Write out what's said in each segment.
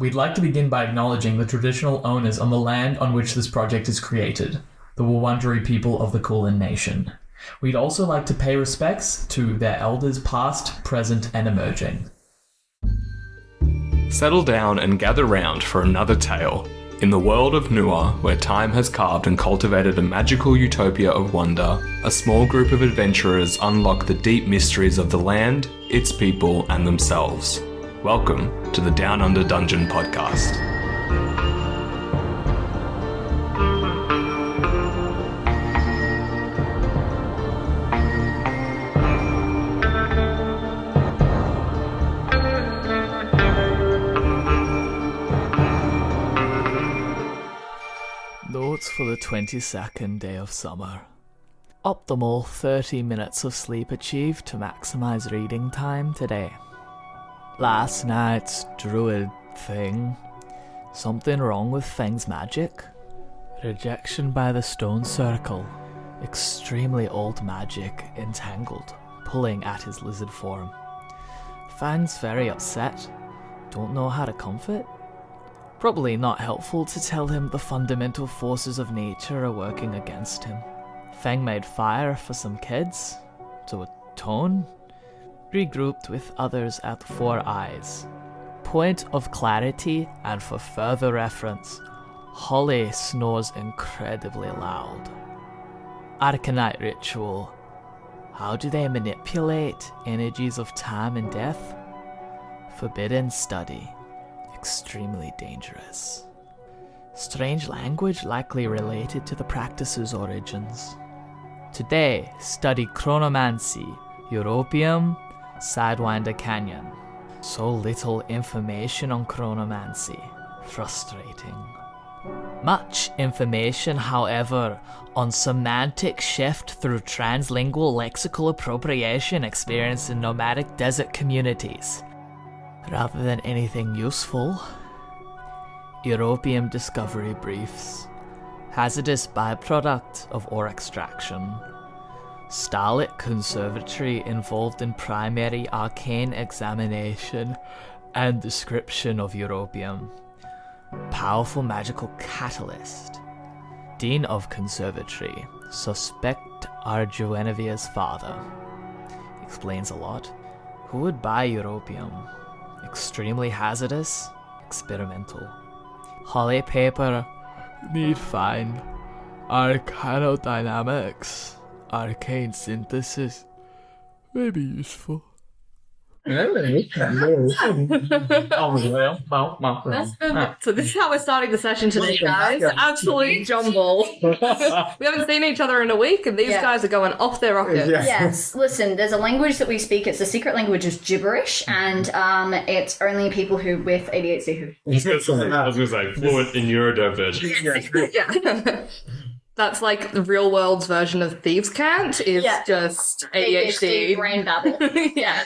We'd like to begin by acknowledging the traditional owners on the land on which this project is created, the Wurundjeri people of the Kulin Nation. We'd also like to pay respects to their elders past, present, and emerging. Settle down and gather round for another tale. In the world of Nua, where time has carved and cultivated a magical utopia of wonder, a small group of adventurers unlock the deep mysteries of the land, its people, and themselves. Welcome to the Down Under Dungeon podcast. Notes for the 22nd day of summer. Optimal 30 minutes of sleep achieved to maximize reading time today. Last night's druid thing. Something wrong with Feng's magic? Rejection by the stone circle. Extremely old magic entangled, pulling at his lizard form. Fang's very upset. Don't know how to comfort? Probably not helpful to tell him the fundamental forces of nature are working against him. Feng made fire for some kids to atone. Regrouped with others at Four Eyes. Point of clarity and for further reference, Holly snores incredibly loud. Arcanite ritual. How do they manipulate energies of time and death? Forbidden study. Extremely dangerous. Strange language likely related to the practice's origins. Today, study chronomancy, Europium, Sidewinder Canyon. So little information on chronomancy. Frustrating. Much information, however, on semantic shift through translingual lexical appropriation experienced in nomadic desert communities. Rather than anything useful. Europium discovery briefs. Hazardous byproduct of ore extraction. Starlit conservatory involved in primary arcane examination and description of Europium. Powerful magical catalyst. Dean of conservatory. Suspect Arjuenevia's father. Explains a lot. Who would buy Europium? Extremely hazardous, experimental. Holly paper, need find. Arcanodynamics, arcane synthesis, may be useful. Really? So this is how we're starting the session today, guys. Absolute jumble. We haven't seen each other in a week, and these guys are going off their rockets. Yes. Listen, there's a language that we speak. It's a secret language of gibberish, and it's only people who with ADHD who. I was going to say, fluent in neurodivergent. Yeah. That's like the real world's version of Thieves' Cant is just ADHD. Brain babble. Yeah.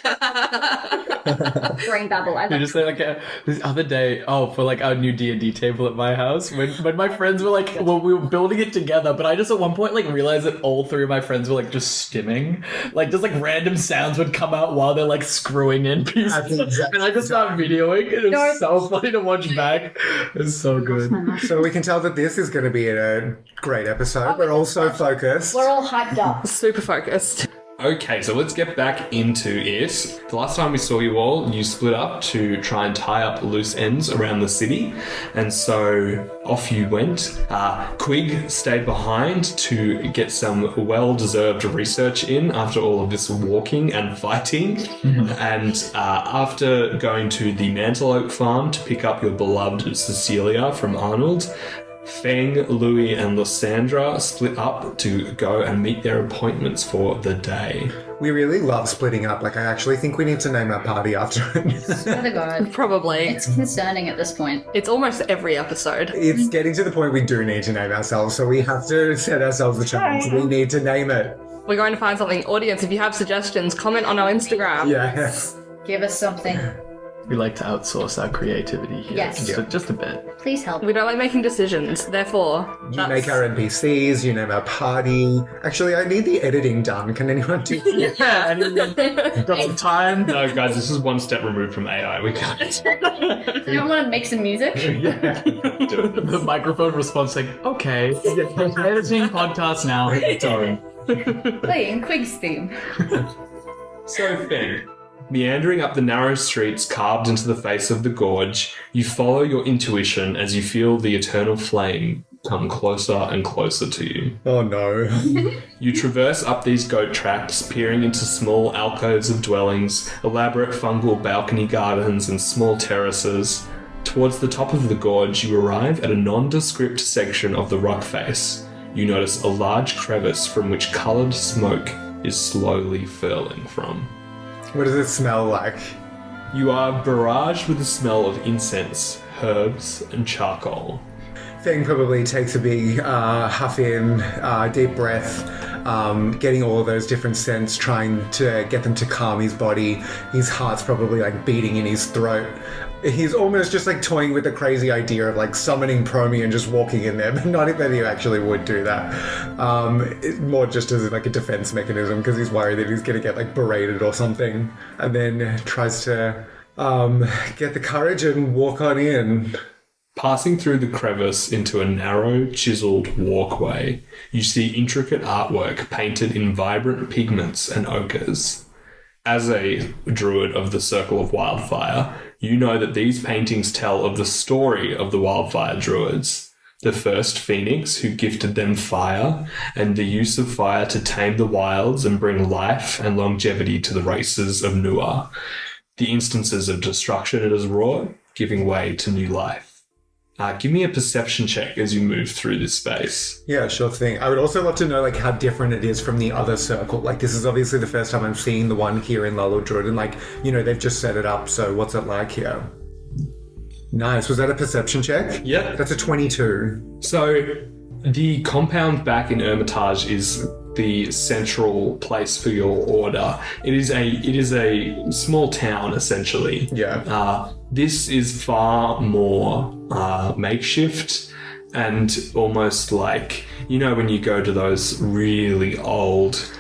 Brain babble. You just say like this other day, for like our new D&D table at my house, when my friends were like, well, we were building it together, but I just at one point like realized that all three of my friends were like just stimming, like just like random sounds would come out while they're like screwing in pieces, and I just started videoing. It was so funny to watch back. It's so good. So we can tell that this is going to be a great episode. We're all so focused. We're all hyped up. Super focused. Okay, so let's get back into it. The last time we saw you all, you split up to try and tie up loose ends around the city. And so off you went. Qwig stayed behind to get some well-deserved research in after all of this walking and fighting. Mm-hmm. And after going to the Mantelope farm to pick up your beloved Cecilia from Arnold, Feng, Louis, and Lysandra split up to go and meet their appointments for the day. We really love splitting up. Like, I actually think we need to name our party after it. Swear to God. Probably. It's concerning at this point. It's almost every episode. It's getting to the point we do need to name ourselves, so we have to set ourselves the challenge. We need to name it. We're going to find something. Audience, if you have suggestions, comment on our Instagram. Yes. Give us something. We like to outsource our creativity here. Yes. Just a bit. Please help. We don't like making decisions, therefore... You make our NPCs, you name our party. Actually, I need the editing done. Can anyone do that? Yeah, and got some time. No, guys, this is one step removed from AI. We can't. Anyone want to make some music? Yeah. The microphone response like, okay, editing podcast now. Sorry. Playing Qwig's theme. So, Feng, meandering up the narrow streets carved into the face of the gorge, you follow your intuition as you feel the eternal flame come closer and closer to you. Oh no. You traverse up these goat tracks, peering into small alcoves of dwellings, elaborate fungal balcony gardens, and small terraces. Towards the top of the gorge, you arrive at a nondescript section of the rock face. You notice a large crevice from which coloured smoke is slowly furling from. What does it smell like? You are barraged with the smell of incense, herbs, and charcoal. Feng probably takes a big huff in, deep breath, getting all of those different scents, trying to get them to calm his body. His heart's probably like beating in his throat. He's almost just like toying with the crazy idea of like summoning Promi and just walking in there, but not that he actually would do that. More just as like a defense mechanism because he's worried that he's going to get like berated or something, and then tries to get the courage and walk on in. Passing through the crevice into a narrow, chiseled walkway, you see intricate artwork painted in vibrant pigments and ochres. As a druid of the Circle of Wildfire, you know that these paintings tell of the story of the Wildfire Druids, the first phoenix who gifted them fire, and the use of fire to tame the wilds and bring life and longevity to the races of Nua, the instances of destruction it has wrought, giving way to new life. Give me a perception check as you move through this space. Yeah, sure thing. I would also love to know like how different it is from the other circle. Like this is obviously the first time I'm seeing the one here in Lallodrud, and like, you know, they've just set it up, so what's it like here? Nice. Was that a perception check? Yeah. That's a 22. So the compound back in Hermitage is the central place for your order. It is a small town essentially. Yeah. This is far more makeshift and almost like, you know, when you go to those really old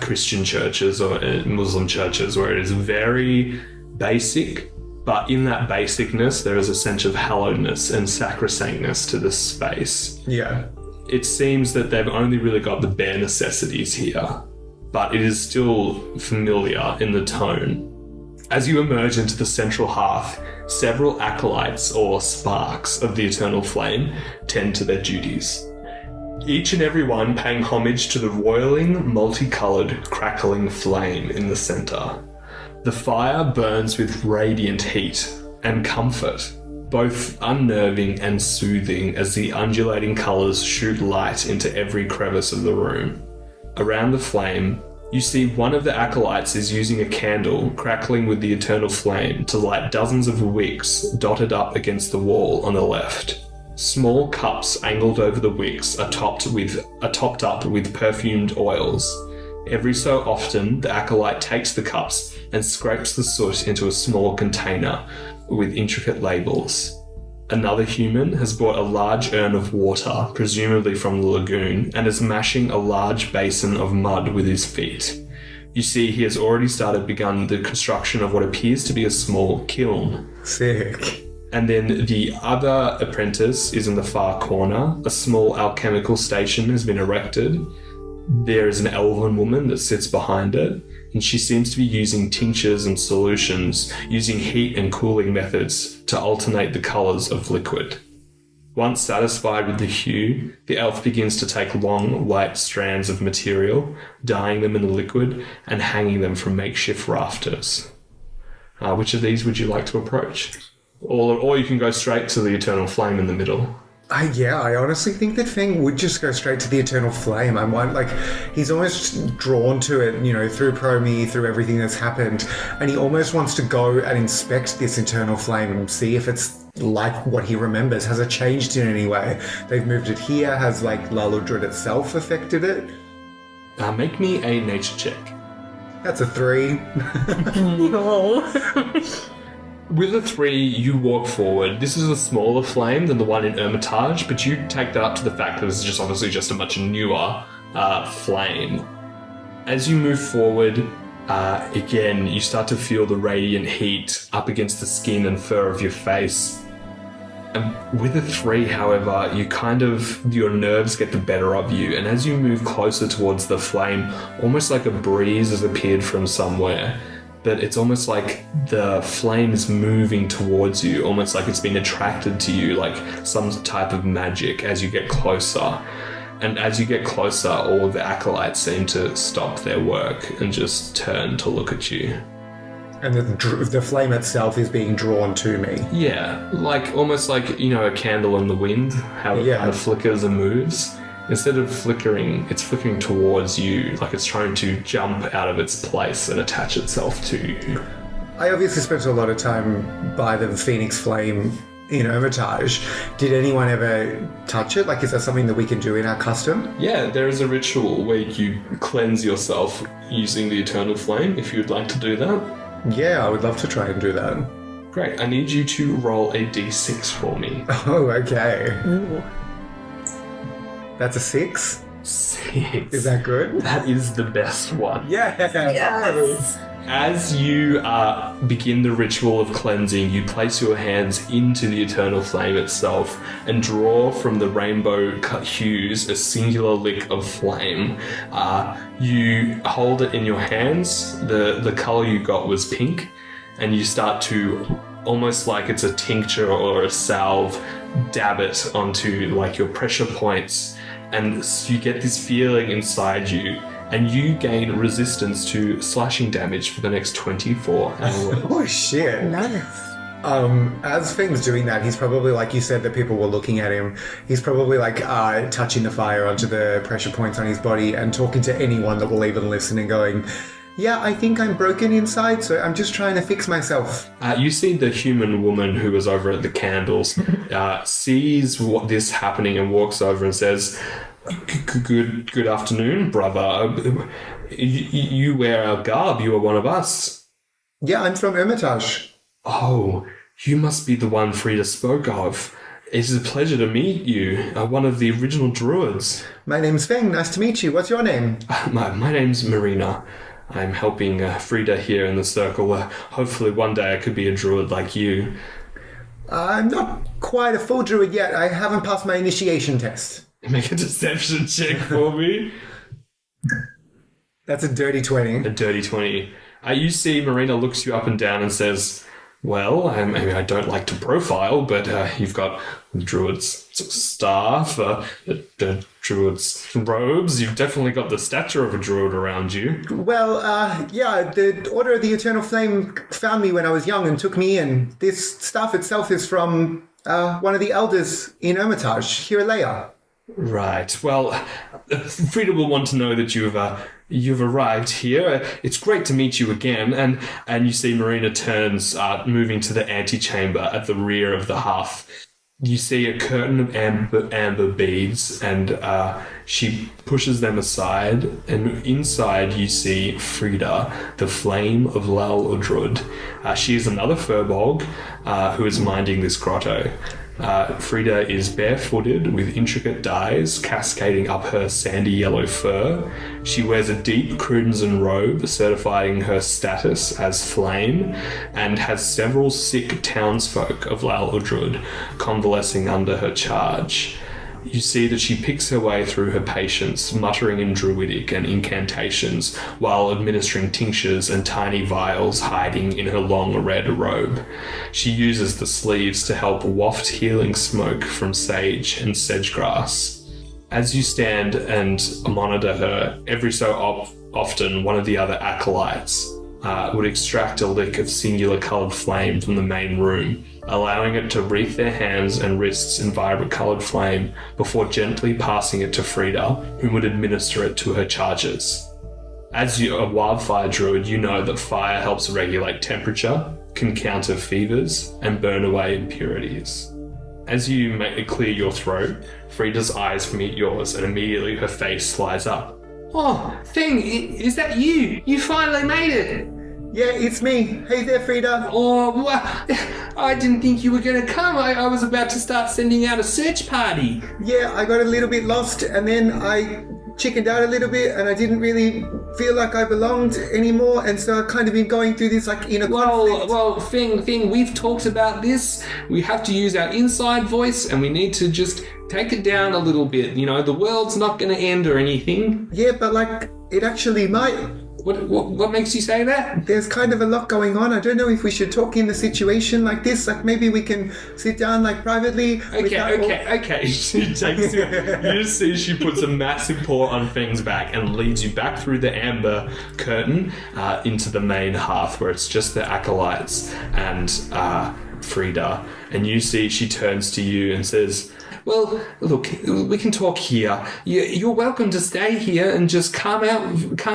Christian churches or Muslim churches where it is very basic, but in that basicness there is a sense of hallowedness and sacrosanctness to this space. Yeah. It seems that they've only really got the bare necessities here, but it is still familiar in the tone. As you emerge into the central hearth, several acolytes or sparks of the eternal flame tend to their duties. Each and every one paying homage to the roiling, multicoloured, crackling flame in the centre. The fire burns with radiant heat and comfort, both unnerving and soothing as the undulating colours shoot light into every crevice of the room. Around the flame, you see one of the acolytes is using a candle crackling with the eternal flame to light dozens of wicks dotted up against the wall on the left. Small cups angled over the wicks are topped up with perfumed oils. Every so often, the acolyte takes the cups and scrapes the soot into a small container with intricate labels. Another human has brought a large urn of water, presumably from the lagoon, and is mashing a large basin of mud with his feet. You see he has already begun the construction of what appears to be a small kiln. Sick. And then the other apprentice is in the far corner. A small alchemical station has been erected. There is an elven woman that sits behind it, and she seems to be using tinctures and solutions, using heat and cooling methods to alternate the colours of liquid. Once satisfied with the hue, the elf begins to take long, white strands of material, dyeing them in the liquid, and hanging them from makeshift rafters. Which of these would you like to approach? Or you can go straight to the eternal flame in the middle. I honestly think that Feng would just go straight to the eternal flame. He's almost drawn to it, you know, through Promi, through everything that's happened, and he almost wants to go and inspect this eternal flame and see if it's like what he remembers. Has it changed in any way? They've moved it here. Has like Lallodrud itself affected it? Make me a nature check. That's a 3. With the 3, you walk forward. This is a smaller flame than the one in Hermitage, but you take that up to the fact that this is just obviously just a much newer flame. As you move forward, again, you start to feel the radiant heat up against the skin and fur of your face. And with a 3, however, your nerves get the better of you, and as you move closer towards the flame, almost like a breeze has appeared from somewhere. But it's almost like the flame is moving towards you, almost like it's been attracted to you, like some type of magic as you get closer. And as you get closer, all of the acolytes seem to stop their work and just turn to look at you. And the flame itself is being drawn to me. Yeah, almost like, a candle in the wind, how it kind of flickers and moves. Instead of flickering, it's flickering towards you, like it's trying to jump out of its place and attach itself to you. I obviously spent a lot of time by the Phoenix Flame in Hermitage. Did anyone ever touch it? Is that something that we can do in our custom? Yeah, there is a ritual where you cleanse yourself using the Eternal Flame, if you'd like to do that. Yeah, I would love to try and do that. Great, I need you to roll a d6 for me. Oh, okay. Ooh. That's a 6? 6. Is that good? That is the best one. Yeah. Yes. As you begin the ritual of cleansing, you place your hands into the Eternal Flame itself and draw from the rainbow hues a singular lick of flame. You hold it in your hands. The color you got was pink, and you start to, almost like it's a tincture or a salve, dab it onto your pressure points, and you get this feeling inside you, and you gain resistance to slashing damage for the next 24 hours. Oh shit. Nice. As Feng's doing that, he's probably, like you said, that people were looking at him, he's probably touching the fire onto the pressure points on his body and talking to anyone that will even listen and going, yeah, I think I'm broken inside, so I'm just trying to fix myself. You see the human woman who was over at the candles, sees this happening and walks over and says, Good afternoon, brother. You wear our garb. You are one of us. Yeah, I'm from Hermitage. Oh, you must be the one Frida spoke of. It is a pleasure to meet you, one of the original druids. My name's Feng. Nice to meet you. What's your name? My name's Marina. I'm helping Frida here in the circle. Hopefully one day I could be a druid like you. I'm not quite a full druid yet. I haven't passed my initiation test. Make a deception check for me. That's a dirty 20. A dirty 20. You see Marina looks you up and down and says, well, I don't like to profile, but you've got the druid's staff, the druid's robes. You've definitely got the stature of a druid around you. Well, yeah, the Order of the Eternal Flame found me when I was young and took me in. This staff itself is from one of the elders in Hermitage, Hiraleia. Right. Well, Frida will want to know that you've arrived here. It's great to meet you again. And you see Marina turns, moving to the antechamber at the rear of the hearth. You see a curtain of amber beads, and she pushes them aside. And inside you see Frida, the Flame of Lal Udrud. She is another Firbolg who is minding this grotto. Frida is barefooted with intricate dyes cascading up her sandy yellow fur. She wears a deep crimson robe certifying her status as flame, and has several sick townsfolk of Lal Udrud convalescing under her charge. You see that she picks her way through her patients, muttering in druidic and incantations, while administering tinctures and tiny vials hiding in her long red robe. She uses the sleeves to help waft healing smoke from sage and sedgegrass. As you stand and monitor her, every so often one of the other acolytes would extract a lick of singular coloured flame from the main room, allowing it to wreath their hands and wrists in vibrant coloured flame before gently passing it to Frida, who would administer it to her charges. As a wildfire druid, you know that fire helps regulate temperature, can counter fevers, and burn away impurities. As you clear your throat, Frida's eyes meet yours, and immediately her face lights up. Oh, Feng, is that you? You finally made it! Yeah, it's me. Hey there, Frida. Oh, well, I didn't think you were going to come. I was about to start sending out a search party. Yeah, I got a little bit lost, and then I chickened out a little bit, and I didn't really feel like I belonged anymore, and so I've kind of been going through this like inner conflict. Well, Feng, we've talked about this. We have to use our inside voice, and we need to just take it down a little bit. You know, the world's not going to end or anything. Yeah, but like, it actually might. What makes you say that? There's kind of a lot going on. I don't know if we should talk in a situation like this. Like maybe we can sit down like privately. Okay. She takes you. You see she puts a massive paw on Feng's back and leads you back through the amber curtain into the main hearth where it's just the acolytes and Frida. And you see she turns to you and says, well, look, we can talk here. You're welcome to stay here and just calm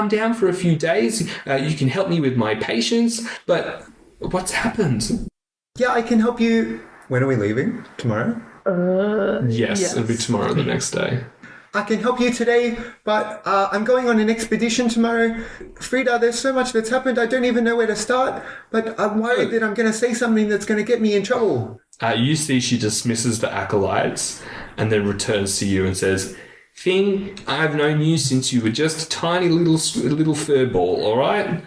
down for a few days. You can help me with my patients, but what's happened? Yeah, I can help you. When are we leaving? Tomorrow? Yes, it'll be tomorrow, the next day. I can help you today, but I'm going on an expedition tomorrow. Frida, there's so much that's happened, I don't even know where to start, but I'm worried that I'm going to say something that's going to get me in trouble. You see she dismisses the acolytes and then returns to you and says, Feng, I've known you since you were just a tiny little furball, all right?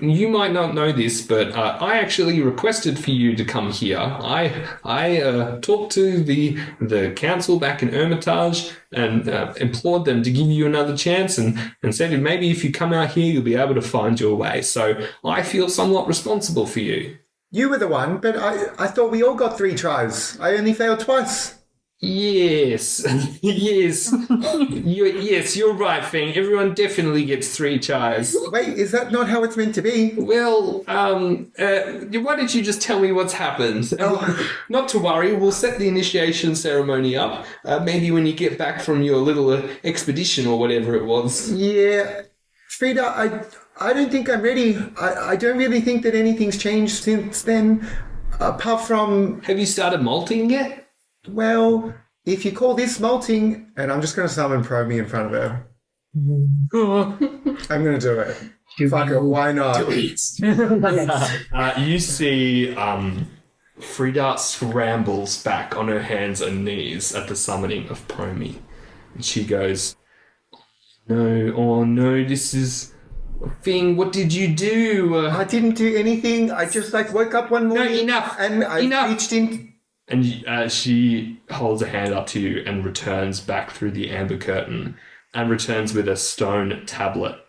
You might not know this, but I actually requested for you to come here. I talked to the council back in Hermitage and implored them to give you another chance and said maybe if you come out here, you'll be able to find your way. So I feel somewhat responsible for you. You were the one, but I thought we all got 3 tries. I only failed twice. Yes. Yes, you're right, Feng. Everyone definitely gets 3 tries. Wait, is that not how it's meant to be? Well, why don't you just tell me what's happened? Not to worry, we'll set the initiation ceremony up. Maybe when you get back from your little expedition or whatever it was. Yeah. Frida, I don't think I'm ready. I don't really think that anything's changed since then, apart from... Have you started molting yet? Well, if you call this molting, and I'm just going to summon Promy in front of her. I'm going to do it. Fuck it, why not? You see Frida scrambles back on her hands and knees at the summoning of Promy. And she goes, no, this is... Feng, what did you do? I didn't do anything. I just woke up one morning. No, enough. And I reached in... And she holds a hand up to you and returns back through the amber curtain and returns with a stone tablet.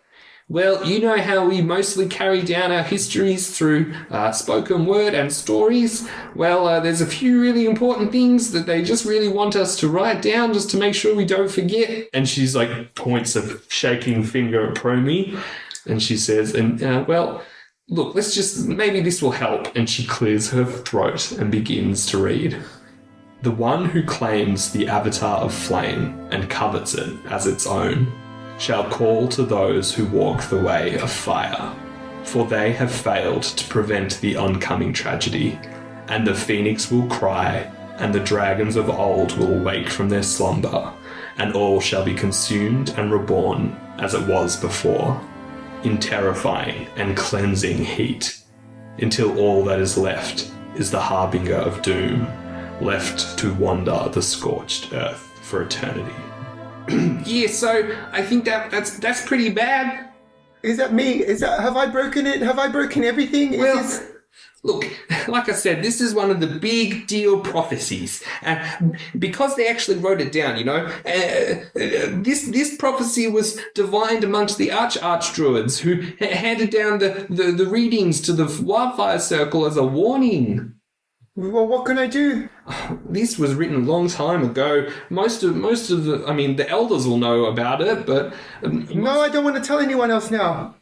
Well, you know how we mostly carry down our histories through spoken word and stories? Well, there's a few really important things that they just really want us to write down just to make sure we don't forget. And she's points a shaking finger at Promy. And she says, well... Look, maybe this will help. And she clears her throat and begins to read. The one who claims the avatar of flame and covets it as its own shall call to those who walk the way of fire, for they have failed to prevent the oncoming tragedy, and the phoenix will cry, and the dragons of old will wake from their slumber, and all shall be consumed and reborn as it was before, in terrifying and cleansing heat, until all that is left is the harbinger of doom, left to wander the scorched earth for eternity. Yeah, so I think that's pretty bad. Is that me? Have I broken it? Have I broken everything? Look, like I said, this is one of the big deal prophecies. And because they actually wrote it down, this prophecy was divined amongst the archdruids who handed down the readings to the wildfire circle as a warning. Well, what can I do? This was written a long time ago. Most of the elders will know about it, but... No, I don't want to tell anyone else now.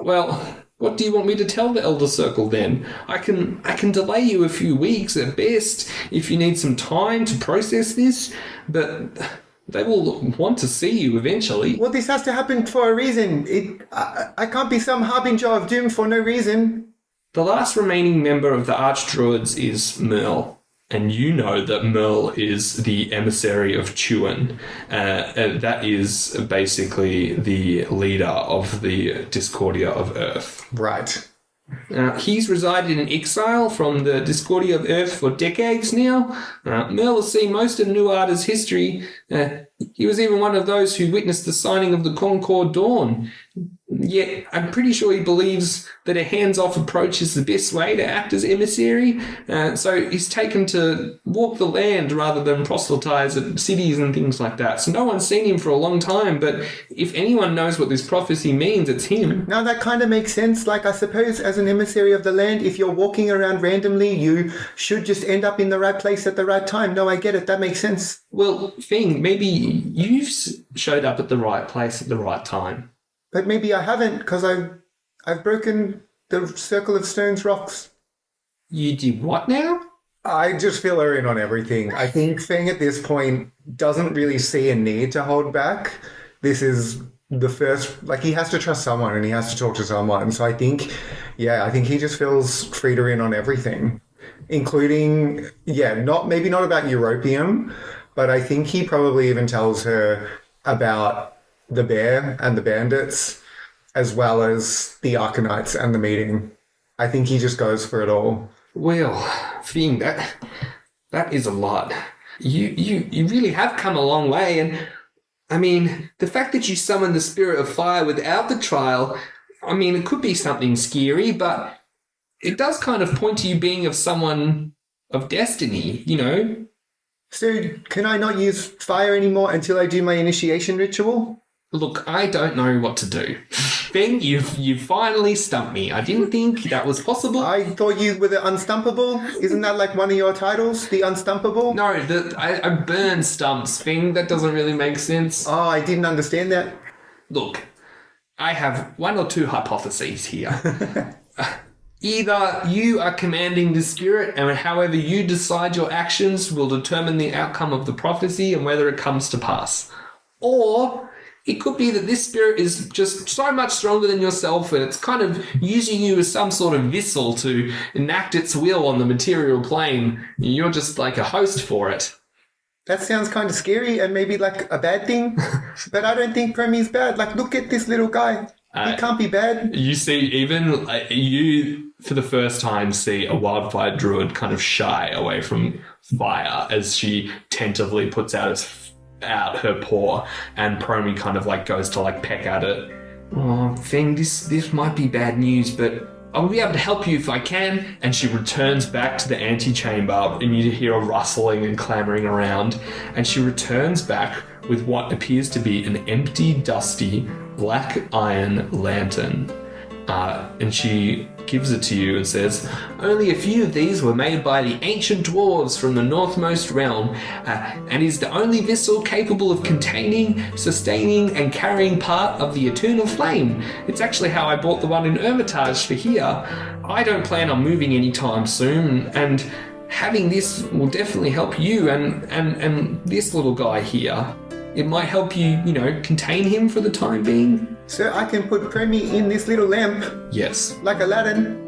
Well... What do you want me to tell the Elder Circle then? I can delay you a few weeks at best if you need some time to process this, but they will want to see you eventually. Well, this has to happen for a reason. I can't be some harbinger of doom for no reason. The last remaining member of the Archdruids is Merle. And you know that Merle is the emissary of Qwig. And that is basically the leader of the Discordia of Earth. Right. He's resided in exile from the Discordia of Earth for decades now. Merle has seen most of Nuada's history. He was even one of those who witnessed the signing of the Concord Dawn. Yet, I'm pretty sure he believes that a hands-off approach is the best way to act as emissary. So he's taken to walk the land rather than proselytize at cities and things like that. So no one's seen him for a long time, but if anyone knows what this prophecy means, it's him. Now that kind of makes sense. Like, I suppose as an emissary of the land, if you're walking around randomly, you should just end up in the right place at the right time. No, I get it. That makes sense. Well, Feng, maybe you've showed up at the right place at the right time. But maybe I haven't, because I've broken the circle of stones rocks. You did what now? I just fill her in on everything. I think Feng at this point doesn't really see a need to hold back. This is the first, like, he has to trust someone and he has to talk to someone. So I think he just fills Frida in on everything, including, maybe not about Europium, but I think he probably even tells her about the bear and the bandits, as well as the Arcanites and the meeting. I think he just goes for it all. Well, Feng, that is a lot. You really have come a long way, and I mean, the fact that you summoned the spirit of fire without the trial, I mean, it could be something scary, but it does kind of point to you being of someone of destiny, you know? So, can I not use fire anymore until I do my initiation ritual? Look, I don't know what to do. Feng, you've finally stumped me. I didn't think that was possible. I thought you were the Unstumpable. Isn't that like one of your titles, the Unstumpable? No, I burn stumps, Feng. That doesn't really make sense. Oh, I didn't understand that. Look, I have one or two hypotheses here. Either you are commanding the spirit, and however you decide your actions will determine the outcome of the prophecy and whether it comes to pass. Or it could be that this spirit is just so much stronger than yourself and it's kind of using you as some sort of vessel to enact its will on the material plane. You're just like a host for it. That sounds kind of scary and maybe like a bad thing, but I don't think Premi's bad. Like, look at this little guy. He can't be bad. You see, even you, for the first time, see a wildfire druid kind of shy away from fire as she tentatively puts out her paw, and Promi kind of like goes to like peck at it. Oh, Feng, this might be bad news, but I'll be able to help you if I can. And she returns back to the antechamber, and you hear a rustling and clamoring around, and she returns back with what appears to be an empty, dusty, black iron lantern. And she gives it to you and says, only a few of these were made by the ancient dwarves from the northmost realm, and is the only vessel capable of containing, sustaining, and carrying part of the eternal flame. It's actually how I bought the one in Hermitage for here. I don't plan on moving anytime soon, and having this will definitely help you and this little guy here. It might help you, contain him for the time being. So I can put Premi in this little lamp? Yes. Like Aladdin?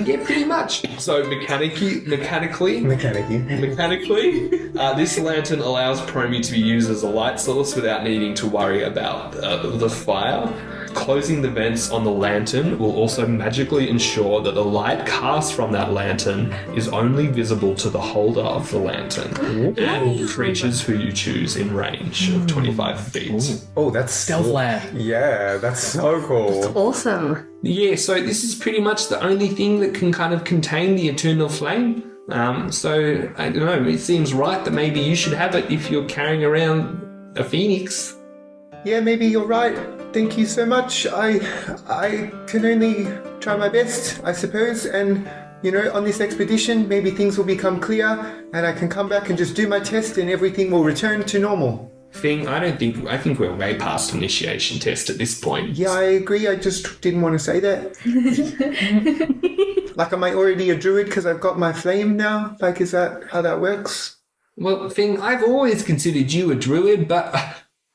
Yeah, pretty much. So mechanically, this lantern allows Premi to be used as a light source without needing to worry about the fire. Closing the vents on the lantern will also magically ensure that the light cast from that lantern is only visible to the holder of the lantern and creatures who you choose in range of 25 feet. Oh, that's Stealth land. Yeah, that's so cool. That's awesome. Yeah, so this is pretty much the only thing that can kind of contain the eternal flame. So, I don't know, it seems right that maybe you should have it if you're carrying around a phoenix. Yeah, maybe you're right. Thank you so much. I can only try my best, I suppose, and, on this expedition, maybe things will become clear, and I can come back and just do my test and everything will return to normal. Feng, I think we're way past initiation test at this point. Yeah, I agree. I just didn't want to say that. Like, am I already a druid because I've got my flame now? Like, is that how that works? Well, Feng, I've always considered you a druid, but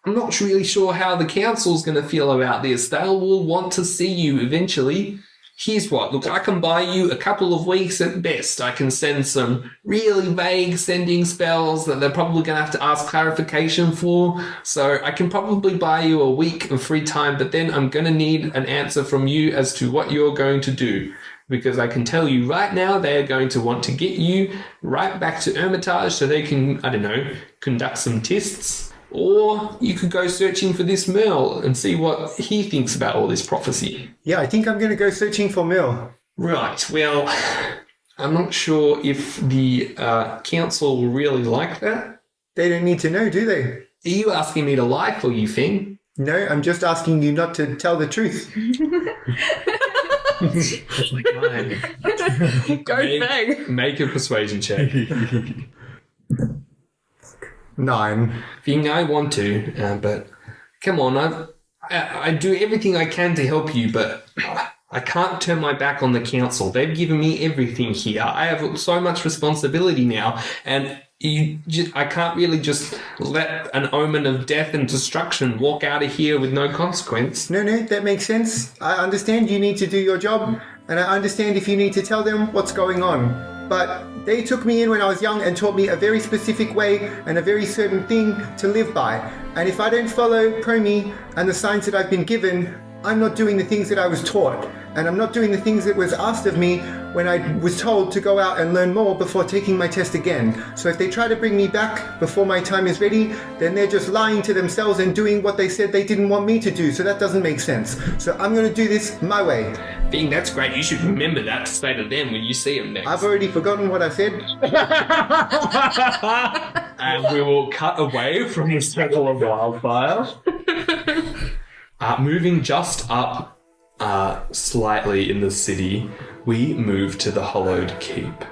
I'm not really sure how the council's going to feel about this. They'll will want to see you eventually. here's what. Look, I can buy you a couple of weeks at best. I can send some really vague sending spells that they're probably going to have to ask clarification for. So I can probably buy you a week of free time, but then I'm going to need an answer from you as to what you're going to do. Because I can tell you right now, they're going to want to get you right back to Hermitage so they can, I don't know, conduct some tests. Or you could go searching for this Merle and see what he thinks about all this prophecy. Yeah, I think I'm going to go searching for Mill. Right, well, I'm not sure if the council will really like that. They don't need to know, do they? Are you asking me to lie for you, Feng? No, I'm just asking you not to tell the truth. Oh my God. Go Feng. Make a persuasion check. 9. Feng, I want to, but come on, I do everything I can to help you, but I can't turn my back on the council. They've given me everything here. I have so much responsibility now, and I can't really just let an omen of death and destruction walk out of here with no consequence. No, that makes sense. I understand you need to do your job, and I understand if you need to tell them what's going on. But they took me in when I was young and taught me a very specific way and a very certain thing to live by. And if I don't follow Promi and the signs that I've been given, I'm not doing the things that I was taught. And I'm not doing the things that was asked of me when I was told to go out and learn more before taking my test again. So if they try to bring me back before my time is ready, then they're just lying to themselves and doing what they said they didn't want me to do. So that doesn't make sense. So I'm going to do this my way. Feng, that's great. You should remember that to say to them when you see them next. I've already forgotten what I said. And we will cut away from the circle of wildfire. Moving just up slightly in the city, we move to the Hollowed Keep.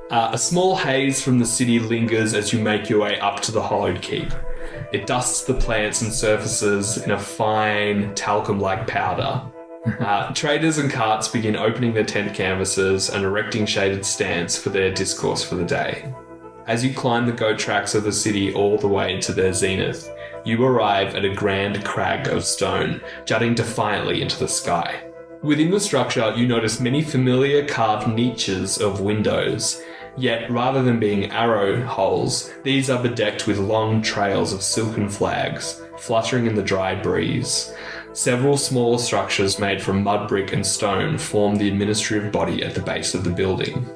A small haze from the city lingers as you make your way up to the Hollowed Keep. It dusts the plants and surfaces in a fine talcum-like powder. Traders and carts begin opening their tent canvases and erecting shaded stands for their discourse for the day. As you climb the goat tracks of the city all the way into their zenith, you arrive at a grand crag of stone, jutting defiantly into the sky. Within the structure, you notice many familiar carved niches of windows, yet rather than being arrow holes, these are bedecked with long trails of silken flags, fluttering in the dry breeze. Several smaller structures made from mud brick and stone form the administrative body at the base of the building.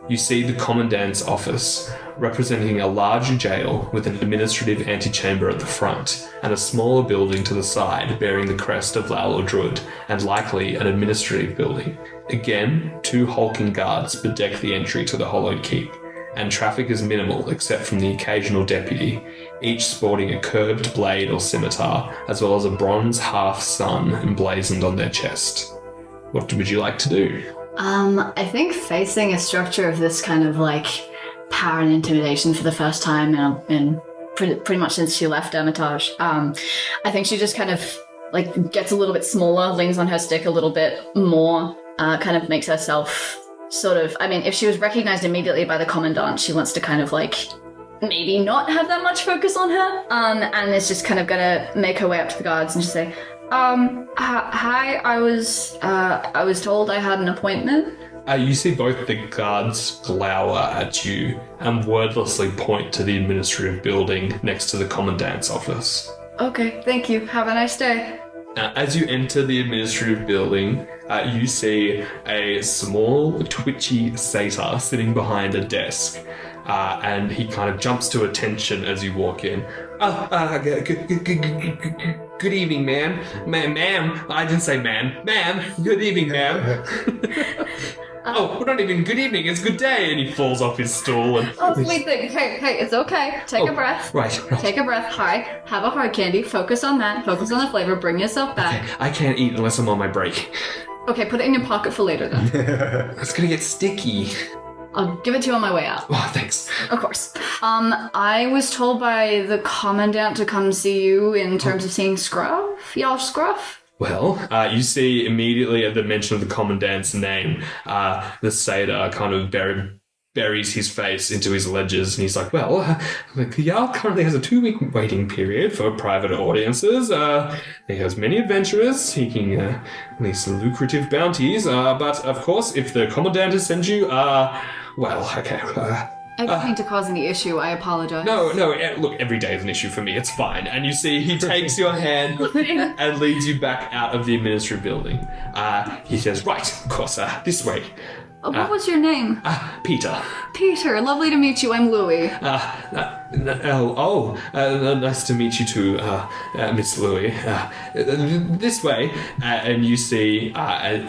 You see the Commandant's office, representing a large jail with an administrative antechamber at the front, and a smaller building to the side bearing the crest of Lal or Drud, and likely an administrative building. Again, 2 hulking guards bedeck the entry to the Hollowed Keep, and traffic is minimal except from the occasional deputy, each sporting a curved blade or scimitar, as well as a bronze half-sun emblazoned on their chest. What would you like to do? I think facing a structure of this kind of like power and intimidation for the first time in pretty much since she left Hermitage, I think she just kind of like gets a little bit smaller, leans on her stick a little bit more, kind of makes herself sort of, I mean, if she was recognized immediately by the Commandant, she wants to kind of like maybe not have that much focus on her, and is just kind of gonna make her way up to the guards and just say, hi, I was told I had an appointment. You see both the guards glower at you and wordlessly point to the administrative building next to the Commandant's office. Okay, thank you. Have a nice day. As you enter the administrative building, you see a small, twitchy satyr sitting behind a desk. And he kind of jumps to attention as you walk in. Good evening, ma'am. Ma'am. I didn't say man. Ma'am. Good evening, ma'am. Oh, not even good evening. It's good day. And he falls off his stool. And oh, sweet thing. Hey, it's okay. Take a breath. Right. Take a breath. Hi. Have a hard candy. Focus on that. Focus on the flavor. Bring yourself back. Okay. I can't eat unless I'm on my break. Okay, put it in your pocket for later then. It's gonna get sticky. I'll give it to you on my way out. Oh, thanks. Of course. I was told by the Commandant to come see you in terms of seeing Scruff. Y'all Scruff? Well, you see immediately at the mention of the Commandant's name, the satyr kind of buries his face into his ledgers, and he's like, well, the Jarl currently has a 2-week waiting period for private audiences. He has many adventurers seeking these lucrative bounties, but of course, if the Commandant has sent you, well, okay. I didn't mean to cause any issue. I apologize. No, look, every day is an issue for me. It's fine. And you see, he takes your hand and leads you back out of the administrative building. He says, right, of course, this way. What was your name? Peter. Peter, lovely to meet you. I'm Louie. Nice to meet you too, Miss Louie. This way. And you see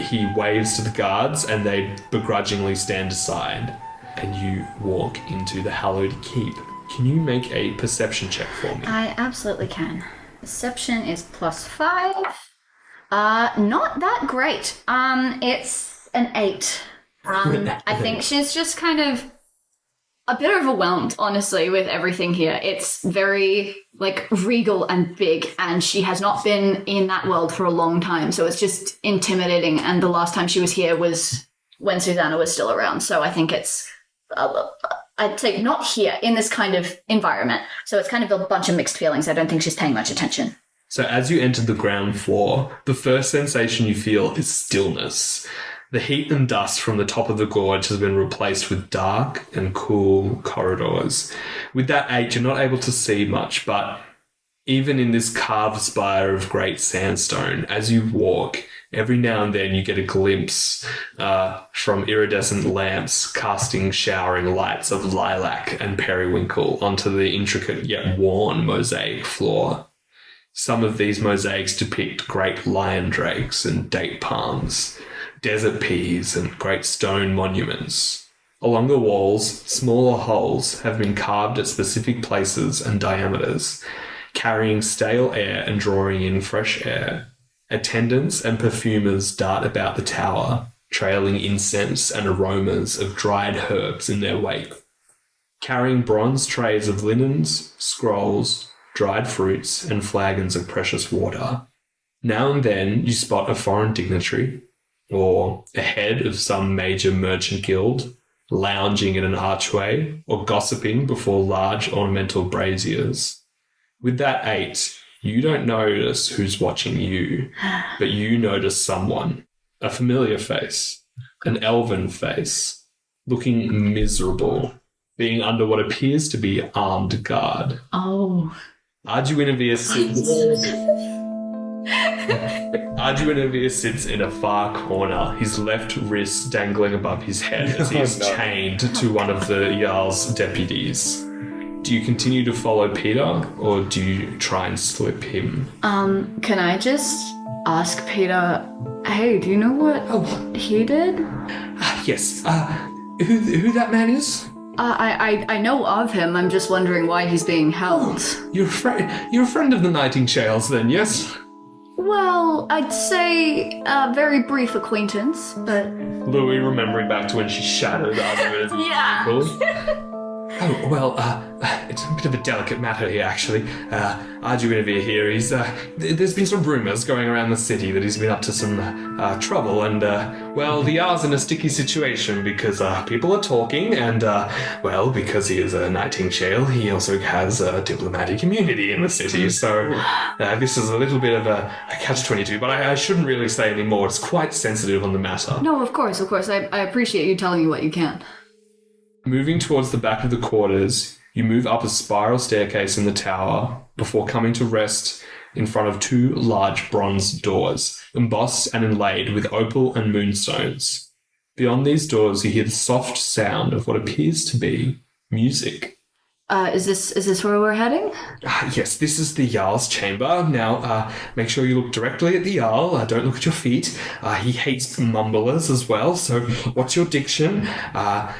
he waves to the guards and they begrudgingly stand aside. And you walk into the hallowed keep. Can you make a perception check for me? I absolutely can. Perception is +5. Not that great. It's an 8. I think she's just kind of a bit overwhelmed, honestly, with everything here. It's very, regal and big, and she has not been in that world for a long time, so it's just intimidating, and the last time she was here was when Susanna was still around, so I think it's, I'd say not here, in this kind of environment. So it's kind of a bunch of mixed feelings. I don't think she's paying much attention. So as you enter the ground floor, the first sensation you feel is stillness. The heat and dust from the top of the gorge has been replaced with dark and cool corridors. With that 8, you're not able to see much, but even in this carved spire of great sandstone, as you walk, every now and then you get a glimpse from iridescent lamps casting showering lights of lilac and periwinkle onto the intricate yet worn mosaic floor. Some of these mosaics depict great lion drakes and date palms, desert peas and great stone monuments. Along the walls, smaller holes have been carved at specific places and diameters, carrying stale air and drawing in fresh air. Attendants and perfumers dart about the tower, trailing incense and aromas of dried herbs in their wake. Carrying bronze trays of linens, scrolls, dried fruits, and flagons of precious water. Now and then you spot a foreign dignitary, or a head of some major merchant guild, lounging in an archway, or gossiping before large ornamental braziers. With that 8, you don't notice who's watching you, but you notice someone. A familiar face. An elven face. Looking miserable. Being under what appears to be armed guard. Oh. Arduinavir sits in a far corner, his left wrist dangling above his head as he is chained to one of the Jarl's deputies. Do you continue to follow Peter, or do you try and slip him? Can I just ask Peter, hey, do you know what he did? Yes. Who that man is? I know of him. I'm just wondering why he's being held. You're a friend of the Nightingales, then, yes? Well, I'd say a very brief acquaintance, but... Louis, remembering back to when she shattered Arduina's Yeah. Oh, well, it's a bit of a delicate matter here, actually. Arduinavir here, there's been some rumours going around the city that he's been up to some trouble, and, the Jarl's in a sticky situation because people are talking, and, because he is a Nightingale, he also has a diplomatic immunity in the city, so this is a little bit of a catch-22, but I shouldn't really say any more. It's quite sensitive on the matter. No, of course. I appreciate you telling me what you can. Moving towards the back of the quarters, you move up a spiral staircase in the tower before coming to rest in front of 2 large bronze doors, embossed and inlaid with opal and moonstones. Beyond these doors, you hear the soft sound of what appears to be music. Is this where we're heading? Yes, this is the Jarl's chamber. Now, make sure you look directly at the Jarl. Don't look at your feet. He hates mumblers as well, so watch your diction. I'm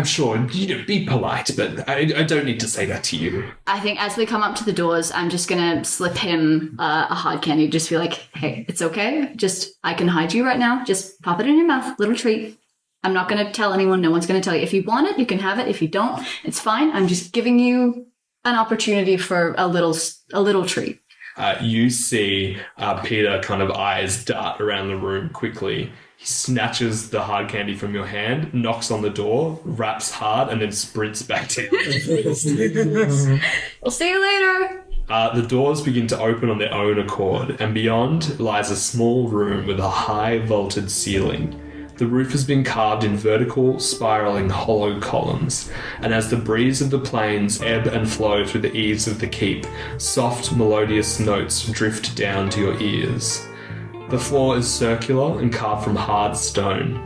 sure, be polite, but I don't need to say that to you. I think as we come up to the doors, I'm just gonna slip him a hard candy. Just be like, hey, it's okay. I can hide you right now. Just pop it in your mouth. Little treat. I'm not going to tell anyone. No one's going to tell you. If you want it, you can have it. If you don't, it's fine. I'm just giving you an opportunity for a little treat. You see Peter kind of eyes dart around the room quickly. snatches the hard candy from your hand, knocks on the door, raps hard, and then sprints back to you. We'll see you later. The doors begin to open on their own accord, and beyond lies a small room with a high vaulted ceiling. The roof has been carved in vertical, spiraling, hollow columns, and as the breeze of the plains ebb and flow through the eaves of the keep, soft, melodious notes drift down to your ears. The floor is circular and carved from hard stone.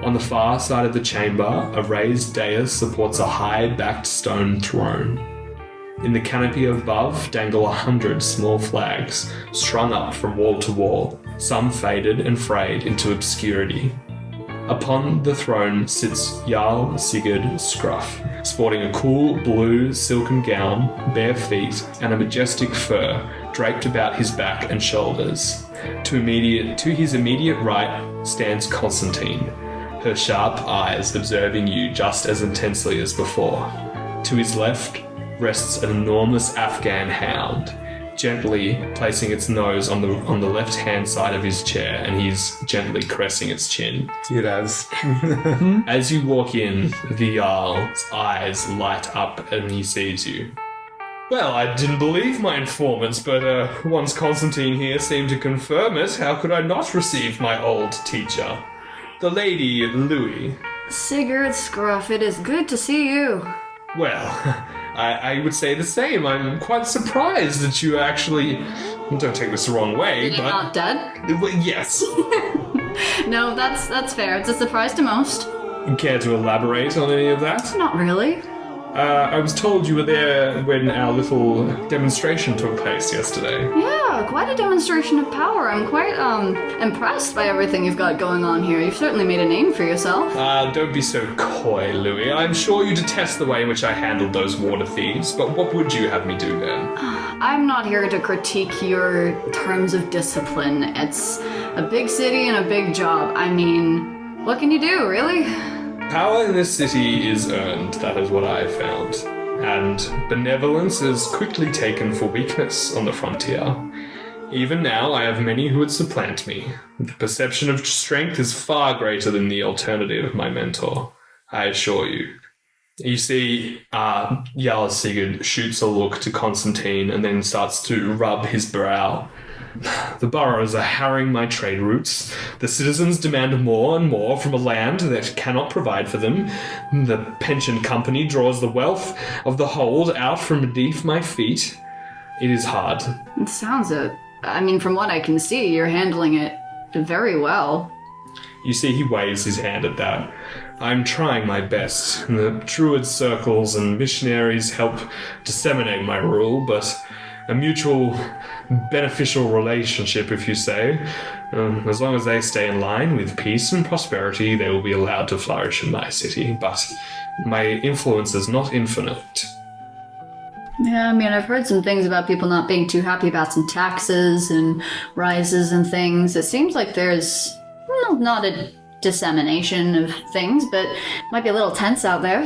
On the far side of the chamber, a raised dais supports a high-backed stone throne. In the canopy above dangle 100 small flags, strung up from wall to wall, some faded and frayed into obscurity. Upon the throne sits Jarl Sigurd Scruff, sporting a cool blue silken gown, bare feet, and a majestic fur draped about his back and shoulders. To his immediate right stands Constantine, her sharp eyes observing you just as intensely as before. To his left rests an enormous Afghan hound, gently placing its nose on the left-hand side of his chair, and he's gently caressing its chin. It does. As you walk in, the Jarl's eyes light up and he sees you. Well, I didn't believe my informants, but once Constantine here seemed to confirm it, how could I not receive my old teacher? The Lady Louis. Sigurd Scruff, it is good to see you. Well, I would say the same. I'm quite surprised that you actually... Don't take this the wrong way, You're but... not dead? Well, yes. No, that's fair. It's a surprise to most. Care to elaborate on any of that? Not really. I was told you were there when our little demonstration took place yesterday. Yeah, quite a demonstration of power. I'm quite impressed by everything you've got going on here. You've certainly made a name for yourself. Don't be so coy, Louis. I'm sure you detest the way in which I handled those water thieves, but what would you have me do then? I'm not here to critique your terms of discipline. It's a big city and a big job. I mean, what can you do, really? Power in this city is earned, that is what I have found. And benevolence is quickly taken for weakness on the frontier. Even now, I have many who would supplant me. The perception of strength is far greater than the alternative of my mentor, I assure you. You see, Jarl Sigurd shoots a look to Constantine and then starts to rub his brow. The boroughs are harrying my trade routes. The citizens demand more and more from a land that cannot provide for them. The pension company draws the wealth of the hold out from beneath my feet. It is hard. It sounds it. I mean, from what I can see, you're handling it very well. You see, he waves his hand at that. I'm trying my best. The druid circles and missionaries help disseminate my rule, but a mutual beneficial relationship, if you say. As long as they stay in line with peace and prosperity, they will be allowed to flourish in my city, but my influence is not infinite. Yeah, I mean, I've heard some things about people not being too happy about some taxes and rises and things. It seems like there's not a dissemination of things, but might be a little tense out there.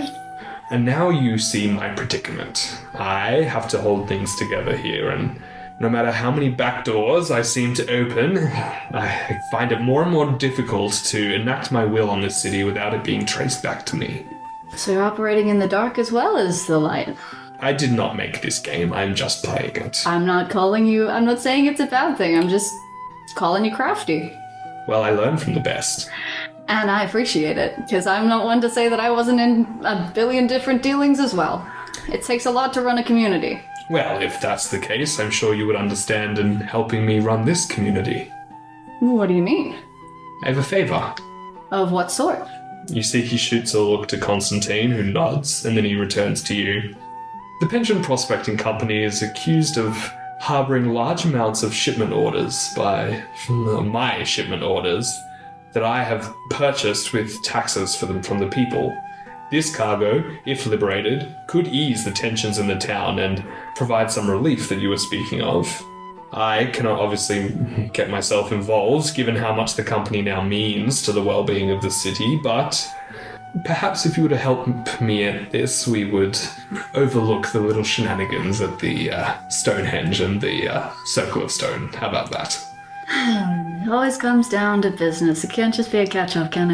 And now you see my predicament. I have to hold things together here, and no matter how many back doors I seem to open, I find it more and more difficult to enact my will on this city without it being traced back to me. So you're operating in the dark as well as the light. I did not make this game, I'm just playing it. I'm not saying it's a bad thing, I'm just calling you crafty. Well, I learn from the best. And I appreciate it, because I'm not one to say that I wasn't in a billion different dealings as well. It takes a lot to run a community. Well, if that's the case, I'm sure you would understand in helping me run this community. What do you mean? I have a favor. Of what sort? You see, he shoots a look to Constantine, who nods, and then he returns to you. The pension prospecting company is accused of harboring large amounts of shipment orders my shipment orders, that I have purchased with taxes from the people. This cargo, if liberated, could ease the tensions in the town and provide some relief that you were speaking of. I cannot obviously get myself involved, given how much the company now means to the well-being of the city, but perhaps if you were to help me at this, we would overlook the little shenanigans at the Stonehenge and the Circle of Stone. How about that? It always comes down to business. It can't just be a catch-up, can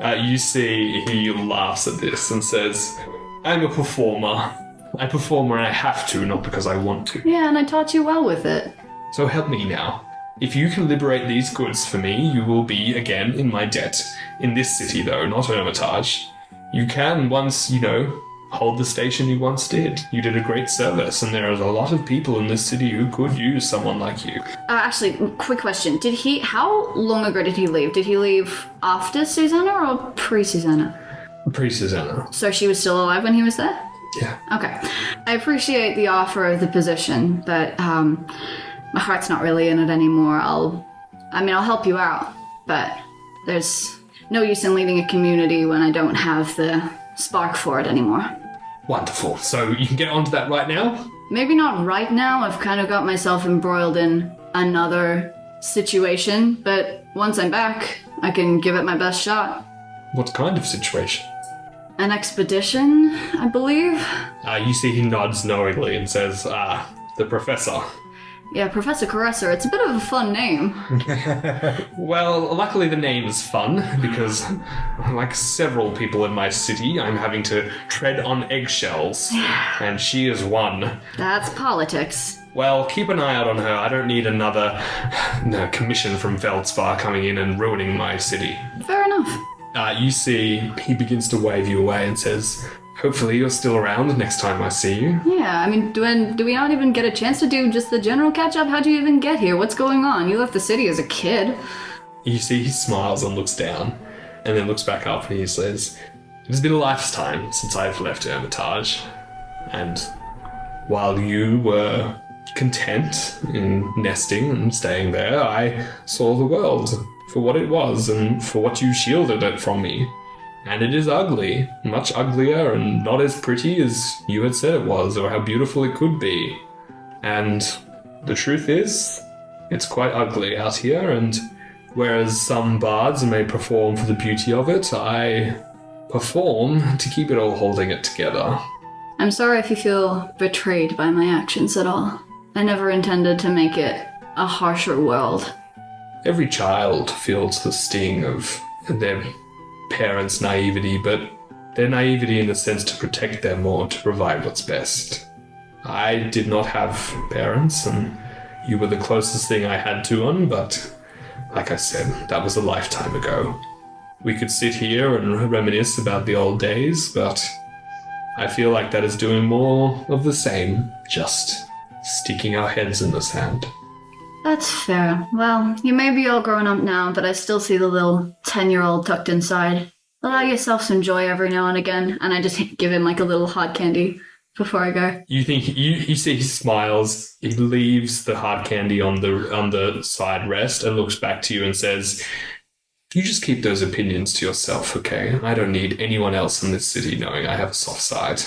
it? You see he laughs at this and says, I'm a performer. I perform when I have to, not because I want to. Yeah, and I taught you well with it. So help me now. If you can liberate these goods for me, you will be again in my debt. In this city, though, not Hermitage. You can once, hold the station you once did. You did a great service, and there is a lot of people in this city who could use someone like you. Actually, quick question. How long ago did he leave? Did he leave after Susanna or pre-Susanna? Pre-Susanna. So she was still alive when he was there? Yeah. Okay. I appreciate the offer of the position, but my heart's not really in it anymore. I'll help you out, but there's no use in leading a community when I don't have the spark for it anymore. Wonderful. So you can get onto that right now? Maybe not right now. I've kind of got myself embroiled in another situation, but once I'm back, I can give it my best shot. What kind of situation? An expedition, I believe. You see he nods knowingly and says, the professor. Yeah, Professor Caresser. It's a bit of a fun name. Well, luckily the name is fun, because like several people in my city, I'm having to tread on eggshells, and she is one. That's politics. Well, keep an eye out on her. I don't need another commission from Feldspar coming in and ruining my city. Fair enough. You see, he begins to wave you away and says, hopefully you're still around next time I see you. Yeah, do we not even get a chance to do just the general catch-up? How'd you even get here? What's going on? You left the city as a kid. You see, he smiles and looks down, and then looks back up and he says, it has been a lifetime since I've left Hermitage, and while you were content in nesting and staying there, I saw the world for what it was and for what you shielded it from me. And it is ugly, much uglier and not as pretty as you had said it was or how beautiful it could be. And the truth is, it's quite ugly out here, and whereas some bards may perform for the beauty of it, I perform to keep it all holding it together. I'm sorry if you feel betrayed by my actions at all. I never intended to make it a harsher world. Every child feels the sting of their parents' naivety, but their naivety in the sense to protect them or to provide what's best. I did not have parents, and you were the closest thing I had to one, but like I said, that was a lifetime ago. We could sit here and reminisce about the old days, but I feel like that is doing more of the same, just sticking our heads in the sand. That's fair. Well, you may be all grown up now, but I still see the little 10-year-old tucked inside. Allow yourself some joy every now and again, and I just give him like a little hard candy before I go. You see he smiles, he leaves the hard candy on the side rest and looks back to you and says, you just keep those opinions to yourself, okay? I don't need anyone else in this city knowing I have a soft side.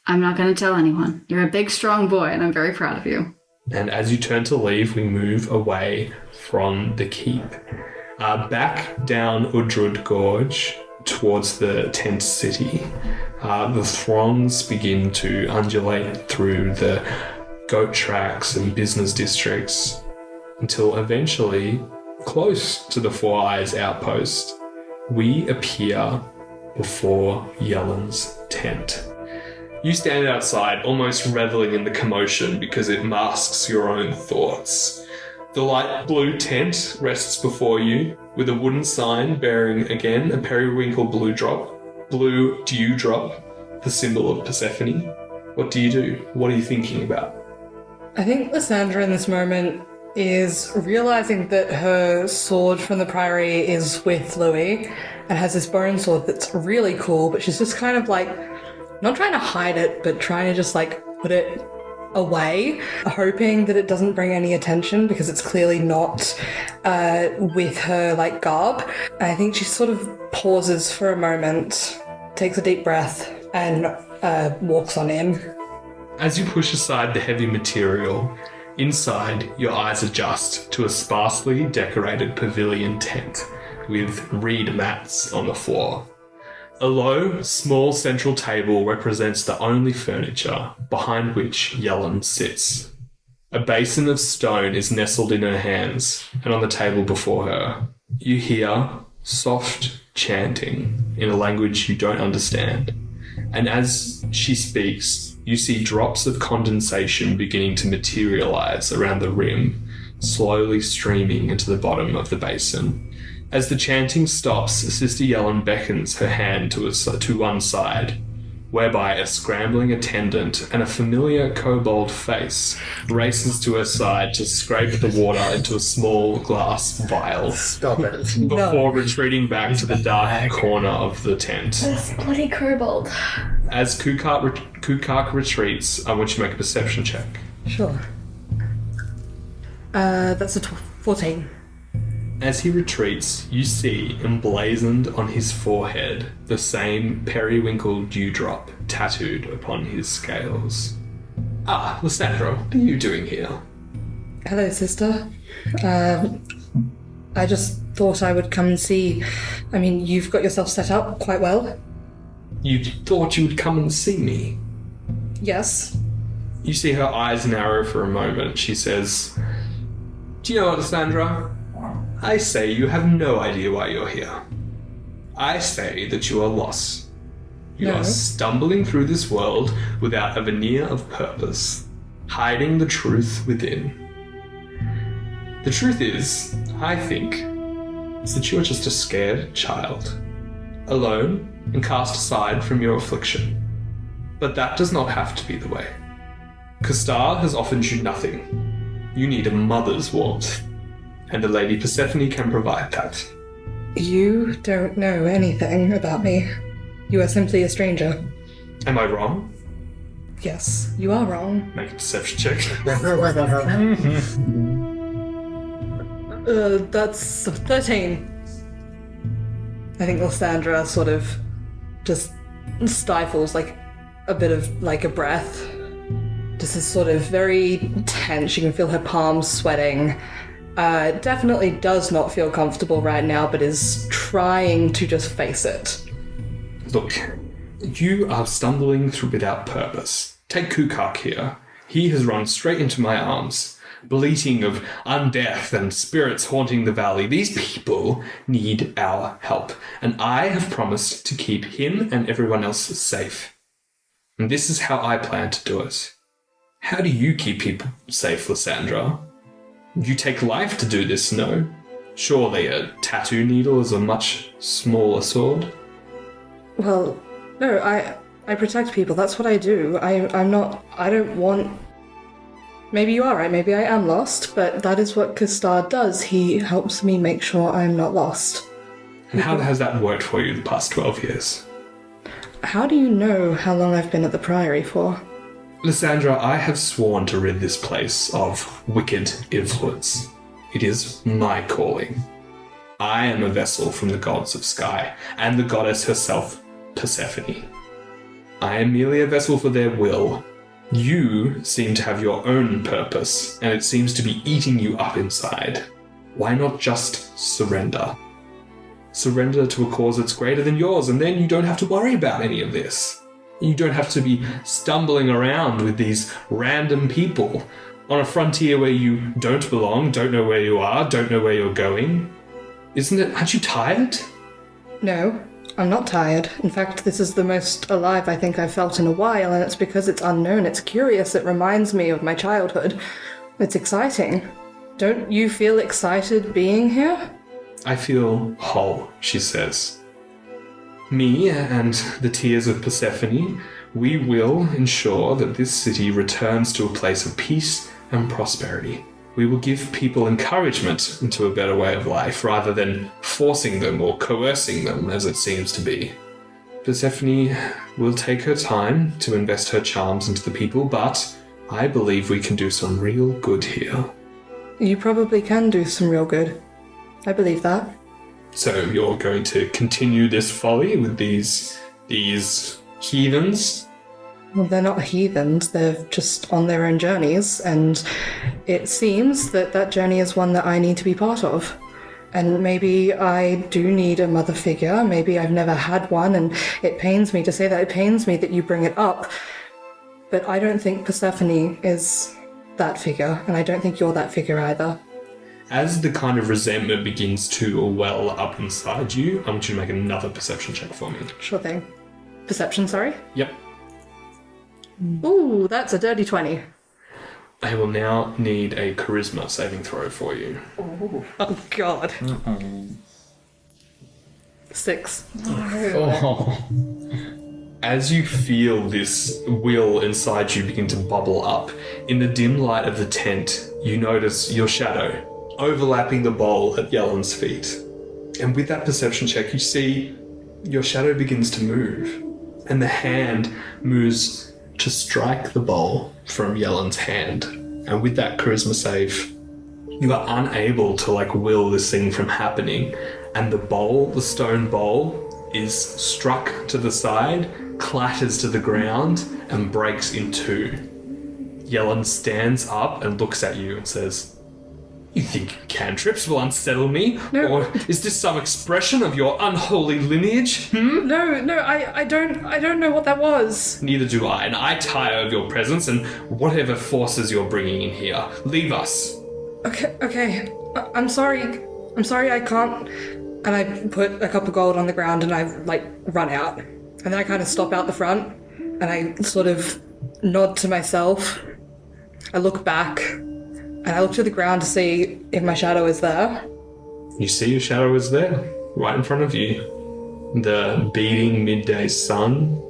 I'm not going to tell anyone. You're a big, strong boy, and I'm very proud of you. And as you turn to leave, we move away from the keep. Back down Udrud Gorge towards the tent city. The throngs begin to undulate through the goat tracks and business districts until eventually, close to the Four Eyes outpost, we appear before Yellen's tent. You stand outside, almost reveling in the commotion because it masks your own thoughts. The light blue tent rests before you with a wooden sign bearing, again, a periwinkle blue dewdrop, the symbol of Persephone. What do you do? What are you thinking about? I think Lysandra in this moment is realizing that her sword from the Priory is with Louis and has this bone sword that's really cool, but she's just kind of like, not trying to hide it, but trying to just like put it away, hoping that it doesn't bring any attention because it's clearly not with her like garb. And I think she sort of pauses for a moment, takes a deep breath, and walks on in. As you push aside the heavy material, inside your eyes adjust to a sparsely decorated pavilion tent with reed mats on the floor. A low, small central table represents the only furniture behind which Yellen sits. A basin of stone is nestled in her hands, and on the table before her, you hear soft chanting in a language you don't understand. And as she speaks, you see drops of condensation beginning to materialize around the rim, slowly streaming into the bottom of the basin. As the chanting stops, Sister Yellen beckons her hand to one side, whereby a scrambling attendant and a familiar kobold face races to her side to scrape the water into a small glass vial. Stop it. Before retreating back to the dark corner of the tent. This bloody kobold. As Kukak retreats, I want you to make a perception check. Sure. That's a 14. As he retreats, you see emblazoned on his forehead the same periwinkle dewdrop tattooed upon his scales. Ah, Lysandra, what are you doing here? Hello, sister. I just thought I would come and see. I mean, you've got yourself set up quite well. You thought you would come and see me? Yes. You see her eyes narrow for a moment. She says, "Do you know what, Lysandra? I say you have no idea why you're here. I say that you are lost. You are stumbling through this world without a veneer of purpose, hiding the truth within. The truth is, I think, is that you are just a scared child, alone and cast aside from your affliction. But that does not have to be the way. Kastar has offered you nothing. You need a mother's warmth. And the Lady Persephone can provide that." You don't know anything about me. You are simply a stranger. Am I wrong? Yes, you are wrong. Make a perception check. That's 13. I think Lysandra sort of just stifles like a bit of like a breath. Just is sort of very tense. You can feel her palms sweating. Definitely does not feel comfortable right now, but is trying to just face it. Look, you are stumbling through without purpose. Take Kukak here. He has run straight into my arms, bleating of undeath and spirits haunting the valley. These people need our help, and I have promised to keep him and everyone else safe. And this is how I plan to do it. How do you keep people safe, Lysandra? You take life to do this, no? Surely a tattoo needle is a much smaller sword? Well, no, I protect people. That's what I do. I don't want... Maybe you are right. Maybe I am lost, but that is what Kastar does. He helps me make sure I'm not lost. And how has that worked for you the past 12 years? How do you know how long I've been at the Priory for? Lysandra, I have sworn to rid this place of wicked influence. It is my calling. I am a vessel from the gods of sky, and the goddess herself, Persephone. I am merely a vessel for their will. You seem to have your own purpose, and it seems to be eating you up inside. Why not just surrender? Surrender to a cause that's greater than yours, and then you don't have to worry about any of this. You don't have to be stumbling around with these random people on a frontier where you don't belong, don't know where you are, don't know where you're going. Aren't you tired? No, I'm not tired. In fact, this is the most alive I think I've felt in a while, and it's because it's unknown, it's curious, it reminds me of my childhood. It's exciting. Don't you feel excited being here? I feel whole, she says. Me and the tears of Persephone, we will ensure that this city returns to a place of peace and prosperity. We will give people encouragement into a better way of life rather than forcing them or coercing them as it seems to be. Persephone will take her time to invest her charms into the people, but I believe we can do some real good here. You probably can do some real good. I believe that. So you're going to continue this folly with these heathens? Well, they're not heathens, they're just on their own journeys, and it seems that that journey is one that I need to be part of. And maybe I do need a mother figure, maybe I've never had one, and it pains me to say that, it pains me that you bring it up, but I don't think Persephone is that figure, and I don't think you're that figure either. As the kind of resentment begins to well up inside you, I want you to make another perception check for me. Sure thing. Perception, sorry? Yep. Ooh, that's a dirty 20. I will now need a charisma saving throw for you. Oh, God. 6. As you feel this will inside you begin to bubble up, in the dim light of the tent, you notice your shadow overlapping the bowl at Yellen's feet. And with that perception check, you see your shadow begins to move, and the hand moves to strike the bowl from Yellen's hand. And with that charisma save, you are unable to will this thing from happening. And the stone bowl, is struck to the side, clatters to the ground, and breaks in two. Yellen stands up and looks at you and says, "You think cantrips will unsettle me? No. Or is this some expression of your unholy lineage? No, I don't know what that was. Neither do I, and I tire of your presence and whatever forces you're bringing in here. Leave us." Okay. I'm sorry, I can't. And I put a cup of gold on the ground and I, run out. And then I kind of stop out the front and I sort of nod to myself. I look back and I look to the ground to see if my shadow is there. You see your shadow is there, right in front of you. The beating midday sun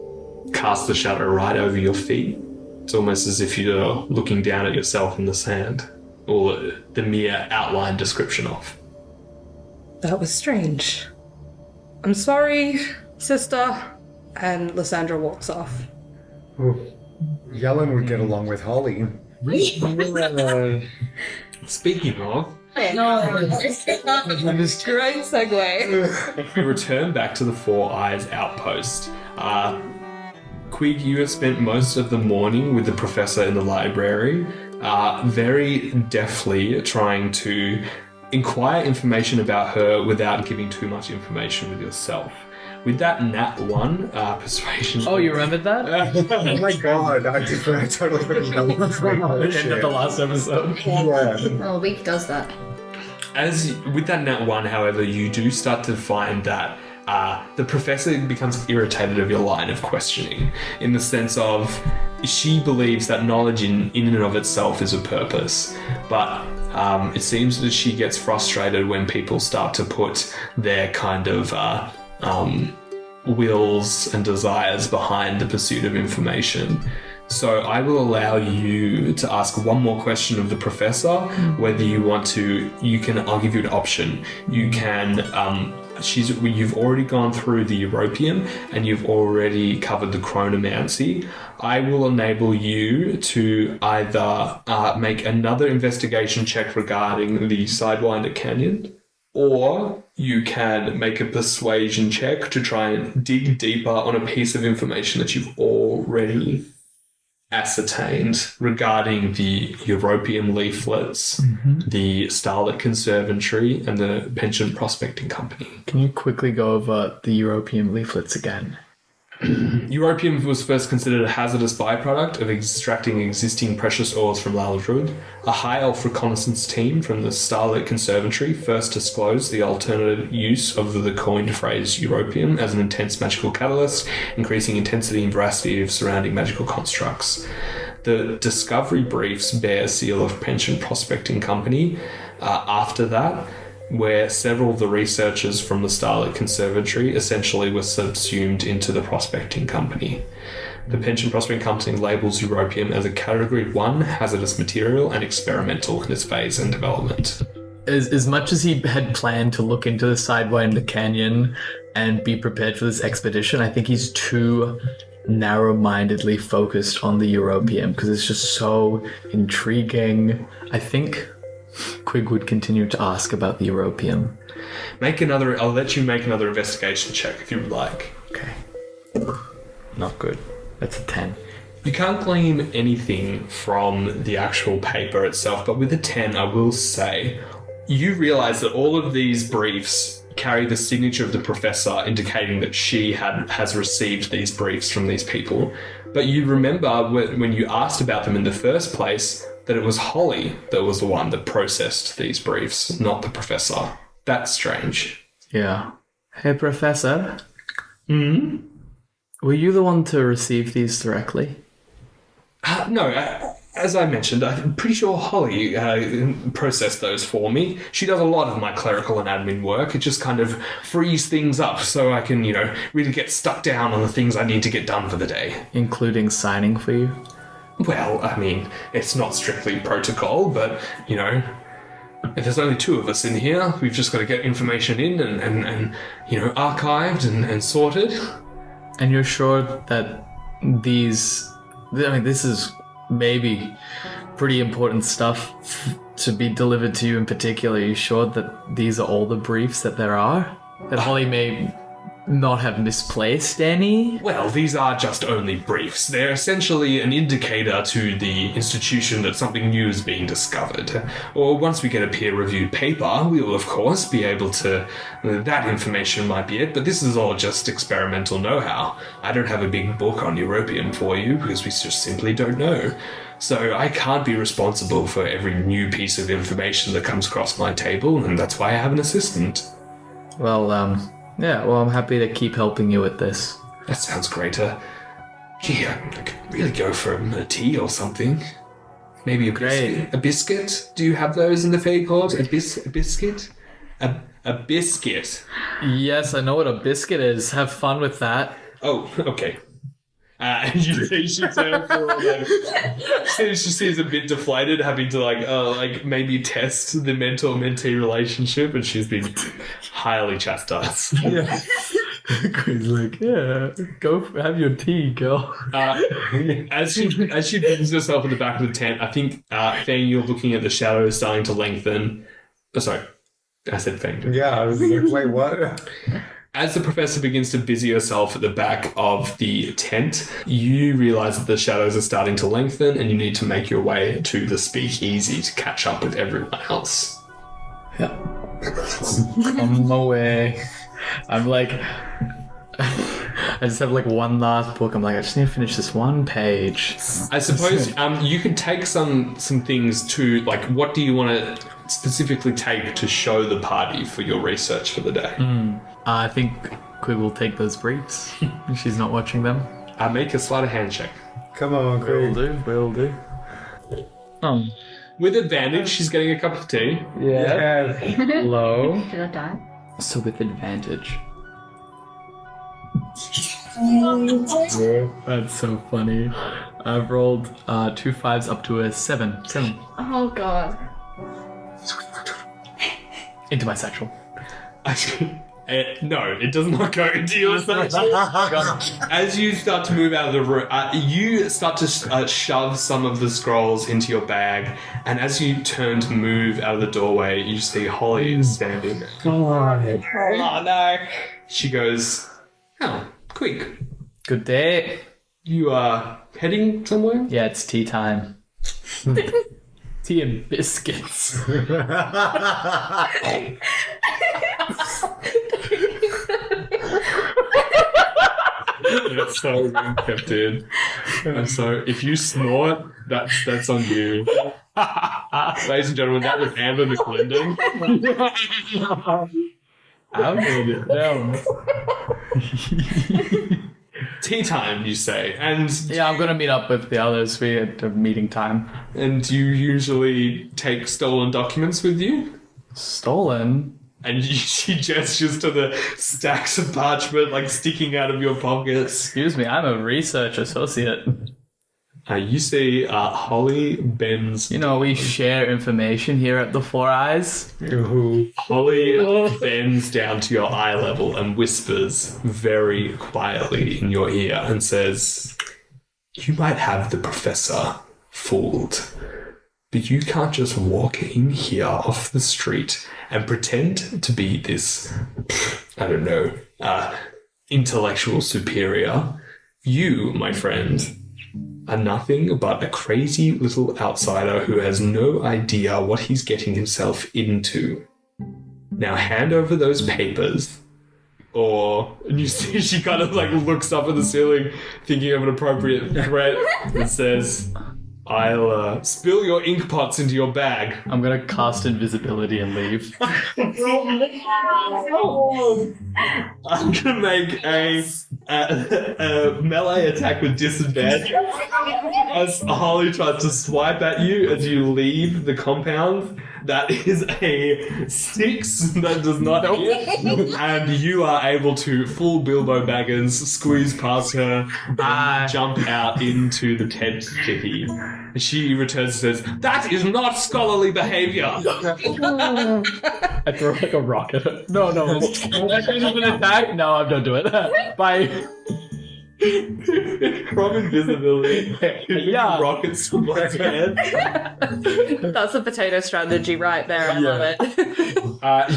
casts the shadow right over your feet. It's almost as if you're looking down at yourself in the sand, or the mere outline description of. That was strange. I'm sorry, sister. And Lysandra walks off. Yellen would get along with Holly. Speaking of, Great segue. we return back to the Four Eyes outpost. Qwig, you have spent most of the morning with the professor in the library, very deftly trying to inquire information about her without giving too much information with yourself. With that nat 1 persuasion... Oh, you remembered that? Oh my god, I totally forgot. The end of the last episode. Yeah. Well, Week does that. With that nat 1, however, you do start to find that the professor becomes irritated of your line of questioning, in the sense of she believes that knowledge in and of itself is a purpose, but it seems that she gets frustrated when people start to put their kind of wills and desires behind the pursuit of information. So I will allow you to ask one more question of the professor, whether you want to. I'll give you an option. You can. You've already gone through the European and you've already covered the chronomancy. I will enable you to either make another investigation check regarding the Sidewinder Canyon, or you can make a persuasion check to try and dig deeper on a piece of information that you've already ascertained regarding the European leaflets, the Starlit Conservatory, and the Pension Prospecting Company. Can you quickly go over the European leaflets again? Europium was first considered a hazardous byproduct of extracting existing precious ores from Lalrud. A high elf reconnaissance team from the Starlit Conservatory first disclosed the alternative use of the coined phrase Europium as an intense magical catalyst, increasing intensity and veracity of surrounding magical constructs. The discovery briefs bear a seal of Pension Prospecting Company. After that, where several of the researchers from the Starlit Conservatory essentially were subsumed into the Prospecting Company. The Pension Prospecting Company labels Europium as a Category 1 hazardous material and experimental in its phase and development. As much as he had planned to look into the Sidewinder Canyon and be prepared for this expedition, I think he's too narrow-mindedly focused on the Europium because it's just so intriguing. I think Qwig would continue to ask about the Europium. I'll let you make another investigation check if you would like. Okay. Not good. That's a 10. You can't glean anything from the actual paper itself, but with a 10, I will say, you realise that all of these briefs carry the signature of the professor, indicating that she has received these briefs from these people. But you remember when you asked about them in the first place, that it was Holly that was the one that processed these briefs, not the professor. That's strange. Yeah. Hey, Professor. Hmm? Were you the one to receive these directly? No, as I mentioned, I'm pretty sure Holly processed those for me. She does a lot of my clerical and admin work. It just kind of frees things up so I can, really get stuck down on the things I need to get done for the day. Including signing for you? Well, I mean, it's not strictly protocol, but, if there's only two of us in here, we've just got to get information in and archived and sorted. And you're sure that this is maybe pretty important stuff to be delivered to you in particular. Are you sure that these are all the briefs that there are? That Holly may not have misplaced any? Well, these are just only briefs. They're essentially an indicator to the institution that something new is being discovered. Or once we get a peer-reviewed paper, we will, of course, be able to... That information might be it, but this is all just experimental know-how. I don't have a big book on European for you, because we just simply don't know. So I can't be responsible for every new piece of information that comes across my table, and that's why I have an assistant. Well, yeah, well, I'm happy to keep helping you with this. That sounds great. I could really go for a tea or something. Maybe a biscuit. A biscuit? Do you have those in the Fade Court? A biscuit? A biscuit. Yes, I know what a biscuit is. Have fun with that. Oh, okay. She seems a bit deflated, having to maybe test the mentor-mentee relationship, and she's been highly chastised. Yeah. He's like, yeah, go have your tea, girl. As she brings herself in the back of the tent, I think Feng, you're looking at the shadows starting to lengthen. Oh, sorry, I said Feng. Yeah, I was like, wait, what? As the professor begins to busy herself at the back of the tent, you realise that the shadows are starting to lengthen and you need to make your way to the speakeasy to catch up with everyone else. Yeah. On my way. I'm like... I just have one last book. I'm like, I just need to finish this one page. I suppose you could take some things to, what do you want to specifically take to show the party for your research for the day? I think Qwig will take those briefs. She's not watching them. Make a sleight of hand check. Come on, Qwig. Will do. With advantage, she's getting a cup of tea. Yeah. Low. Should I die? So with advantage. That's so funny. I've rolled 2 5s up to a 7. 7. Oh god. Into my satchel. No, it does not go into your satchel. As you start to move out of the room, you start to shove some of the scrolls into your bag, and as you turn to move out of the doorway, you see Holly standing there. Oh no. She goes, "Oh, Qwig. Good day. You are heading somewhere?" Yeah, it's tea time. Tea and biscuits. That's so kept in. And so if you snort, that's on you. Ladies and gentlemen, that was Amber McClendon. I'll get it down. Tea time, you say, and yeah, I'm gonna meet up with the others. We had a meeting time. And you usually take stolen documents with you? Stolen? And she gestures to the stacks of parchment sticking out of your pockets. Excuse me, I'm a research associate. You see Holly bends. We share information here at the Four Eyes. Holly bends down to your eye level and whispers very quietly in your ear and says, "You might have the professor fooled, but you can't just walk in here off the street and pretend to be this, intellectual superior. You, my friend, are nothing but a crazy little outsider who has no idea what he's getting himself into. Now hand over those papers, and you see she kind of looks up at the ceiling, thinking of an appropriate threat, and says, I'll spill your ink pots into your bag. I'm gonna cast invisibility and leave. I'm gonna make a melee attack with disadvantage as Harley tries to swipe at you as you leave the compound. That is a 6 that does not hit, and you are able to full Bilbo Baggins squeeze past her and jump out into the tent city. She returns and says, "That is not scholarly behavior." I throw like a rock at it. No. That is an attack? No, I don't do it. Bye. From invisibility, Yeah. rockets someone's head. That's a potato strategy right there. I love it.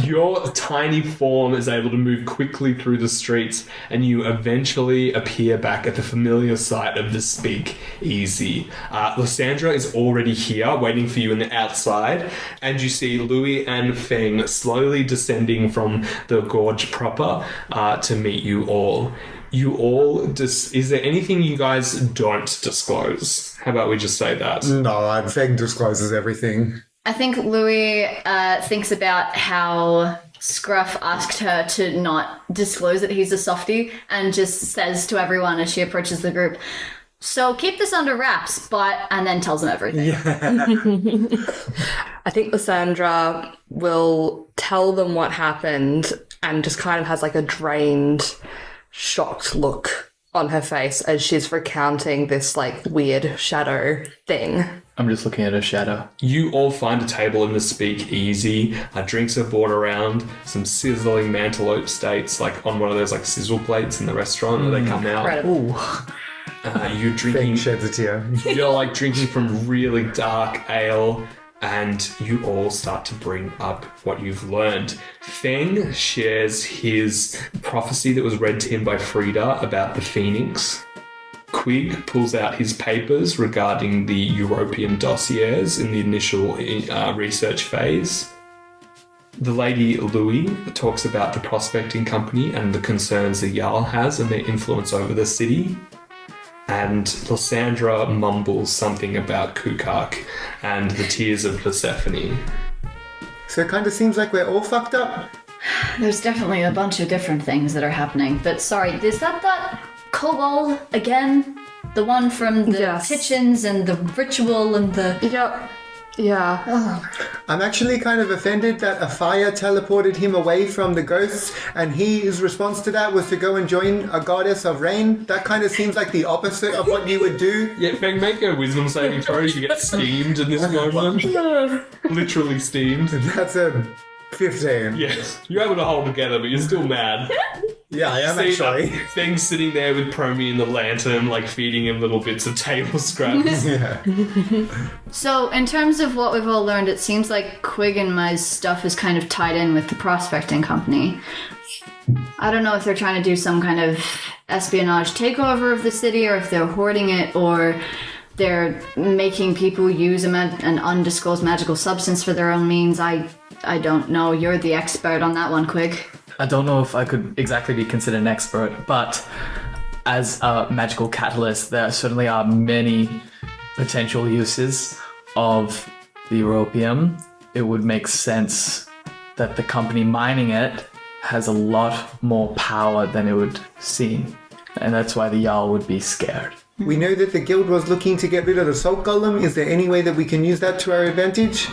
Your tiny form is able to move quickly through the streets, and you eventually appear back at the familiar site of the Speak Easy. Lysandra is already here, waiting for you in the outside, and you see Louis and Feng slowly descending from the gorge proper to meet you all. You all is there anything you guys don't disclose? How about we just say that? No, Feng discloses everything. I think Louis thinks about how Scruff asked her to not disclose that he's a softie, and just says to everyone as she approaches the group, "So keep this under wraps," and then tells them everything. I think Lysandra will tell them what happened and just kind of has like a drained, shocked look on her face as she's recounting this like weird shadow thing. I'm just looking at a shadow. You all find a table in the Speak Easy. Drinks are brought around. Some sizzling mantelope steaks, like on one of those like sizzle plates in the restaurant where they come out. Incredible. You're drinking. Feng sheds a tear. You're like drinking from really dark ale, and you all start to bring up what you've learned. Feng shares his prophecy that was read to him by Frida about the Phoenix. Qwig pulls out his papers regarding the European dossiers in the initial research phase. The lady Louis talks about the prospecting company and the concerns the Jarl has and their influence over the city. And Lysandra mumbles something about Kukak and the tears of Persephone. So it kind of seems like we're all fucked up. There's definitely a bunch of different things that are happening. But sorry, is that kobold again? The one from the Yes. kitchens and the ritual and the... Yep. Yeah. I'm actually kind of offended that a fire teleported him away from the ghosts, and his response to that was to go and join a goddess of rain. That kind of seems like the opposite of what you would do. Yeah, Feng, make a wisdom saving throw. You get steamed in this moment. Literally steamed. That's a 15. Yes. You're able to hold together, but you're still mad. Yeah, I am See, actually. Feng's sitting there with Promi in the lantern, like feeding him little bits of table scraps. Yeah. So, in terms of what we've all learned, it seems like Qwig and my stuff is kind of tied in with the prospecting company. I don't know if they're trying to do some kind of espionage takeover of the city, or if they're hoarding it, or they're making people use an undisclosed magical substance for their own means. I don't know. You're the expert on that one, Qwig. I don't know if I could exactly be considered an expert, but as a magical catalyst, there certainly are many potential uses of the europium. It would make sense that the company mining it has a lot more power than it would seem, and that's why the Jarl would be scared. We know that the guild was looking to get rid of the salt golem. Is there any way that we can use that to our advantage?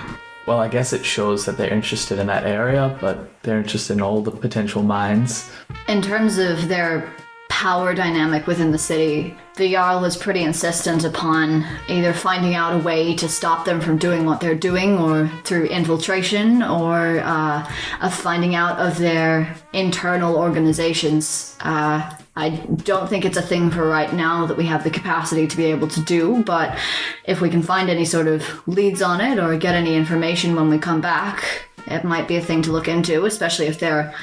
Well, I guess it shows that they're interested in that area, but they're interested in all the potential mines. In terms of their power dynamic within the city, the Jarl is pretty insistent upon either finding out a way to stop them from doing what they're doing, or through infiltration, or of finding out of their internal organizations. I don't think it's a thing for right now that we have the capacity to be able to do, but if we can find any sort of leads on it or get any information when we come back, it might be a thing to look into, especially if they're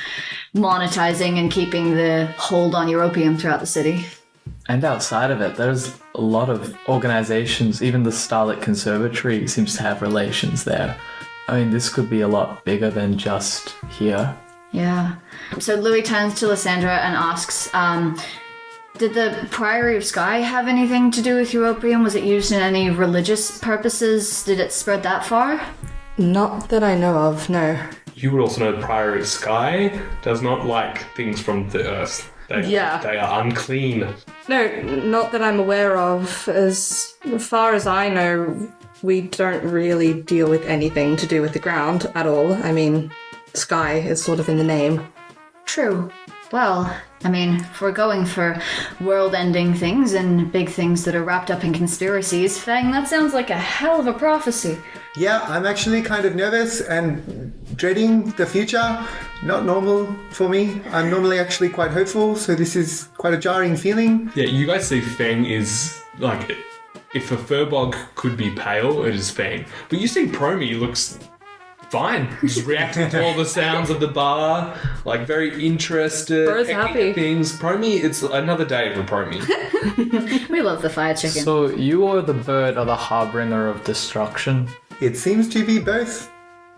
monetizing and keeping the hold on europium throughout the city. And outside of it, there's a lot of organizations, even the Starlit Conservatory seems to have relations there. I mean, this could be a lot bigger than just here. Yeah. So Louis turns to Lysandra and asks, Did the Priory of Sky have anything to do with Europium? Was it used in any religious purposes? Did it spread that far? Not that I know of, no. You would also know the Priory of Sky does not like things from the earth. They are unclean. No, not that I'm aware of. As far as I know, we don't really deal with anything to do with the ground at all. I mean, sky is sort of in the name. True. Well, I mean, if we're going for world-ending things and big things that are wrapped up in conspiracies, Feng, that sounds like a hell of a prophecy. Yeah, I'm actually kind of nervous and dreading the future. Not normal for me. I'm normally actually quite hopeful, so this is quite a jarring feeling. Yeah, you guys see Feng is like, if a Firbolg could be pale, it is Feng. But you see Promi looks fine, just reacting to all the sounds of the bar, like very interested. Bro's happy. Things. Promi, it's another day for Promi. We love the fire chicken. So you are the bird or the harbinger of destruction? It seems to be both.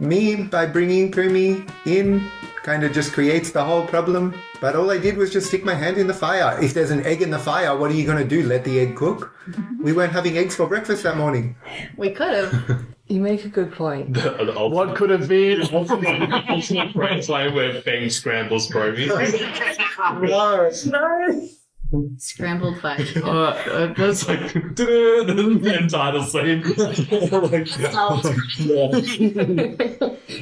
Me, by bringing Prumi in, kind of just creates the whole problem. But all I did was just stick my hand in the fire. If there's an egg in the fire, what are you going to do? Let the egg cook? We weren't having eggs for breakfast that morning. We could have. You make a good point. What could have been? Translate where Feng scrambles Promi. No. Scrambled fire chicken. That's like the end title scene.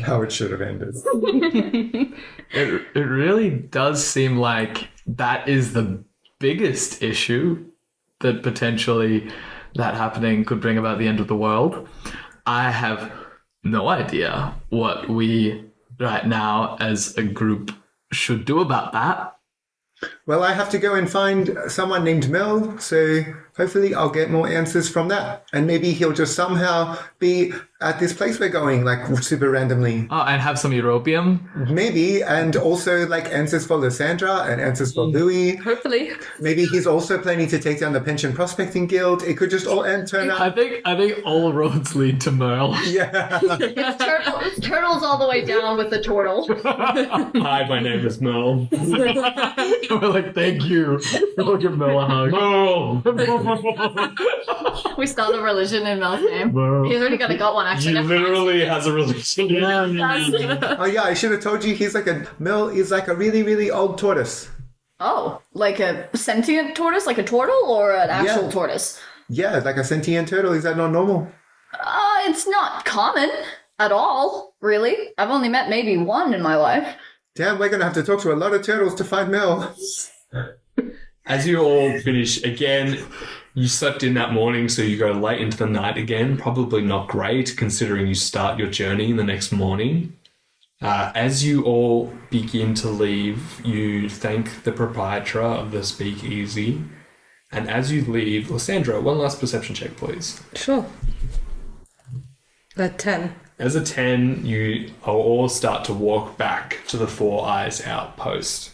How it should have ended. It really does seem like that is the biggest issue that potentially that happening could bring about the end of the world. I have no idea what we right now as a group should do about that. Well, I have to go and find someone named Mel, so hopefully I'll get more answers from that. And maybe he'll just somehow be at this place we're going, like, super randomly. Oh, and have some europium? Maybe, and also, like, answers for Lysandra and answers for Louis. Hopefully. Maybe he's also planning to take down the Pension Prospecting Guild. It could just all turn out... I think all roads lead to Merle. Yeah. Turtle's all the way down with the turtle. Hi, my name is Mel. We're like, thank you. We'll give Merle a hug. We start a religion in Mel's name. He's already got one, actually. He literally has a religion. Oh, yeah, I should have told you Mel is like a really, really old tortoise. Oh, like a sentient tortoise? Like a turtle or an actual tortoise? Yeah, like a sentient turtle. Is that not normal? It's not common at all, really. I've only met maybe one in my life. Damn, we're going to have to talk to a lot of turtles to find Mel. As you all finish, again, you slept in that morning, so you go late into the night again. Probably not great, considering you start your journey the next morning. As you all begin to leave, you thank the proprietor of the speakeasy. And as you leave, Lysandra, one last perception check, please. Sure. At 10. As a 10, you all start to walk back to the Four Eyes outpost.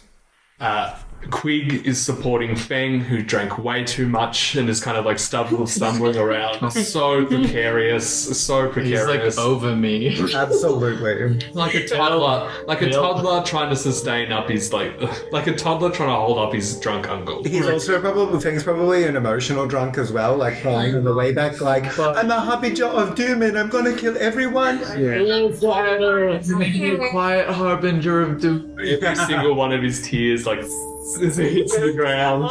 Qwig is supporting Feng, who drank way too much and is kind of like stumbling around. So precarious. He's like over me. Absolutely. Like a toddler trying to sustain up his like a toddler trying to hold up his drunk uncle. He's also probably an emotional drunk as well, like crying on the way back, like, I'm a harbinger of doom and I'm gonna kill everyone. Quiet harbinger of doom. Every single one of his tears as it hits the ground.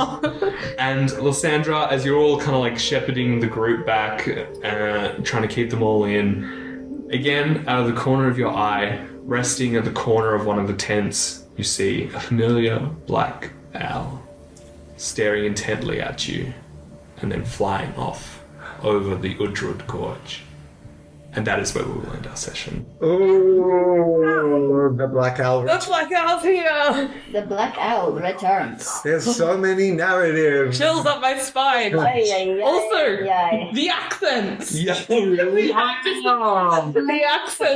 And Lysandra, as you're all kind of like shepherding the group back, trying to keep them all in, again, out of the corner of your eye, resting at the corner of one of the tents, you see a familiar black owl staring intently at you and then flying off over the Udrud Gorge. And that is where we will end our session. Oh, the Black Owl. The Black Owl's here! The Black Owl returns. There's so many narratives. Chills up my spine. Also, the accents! Yeah, The accents!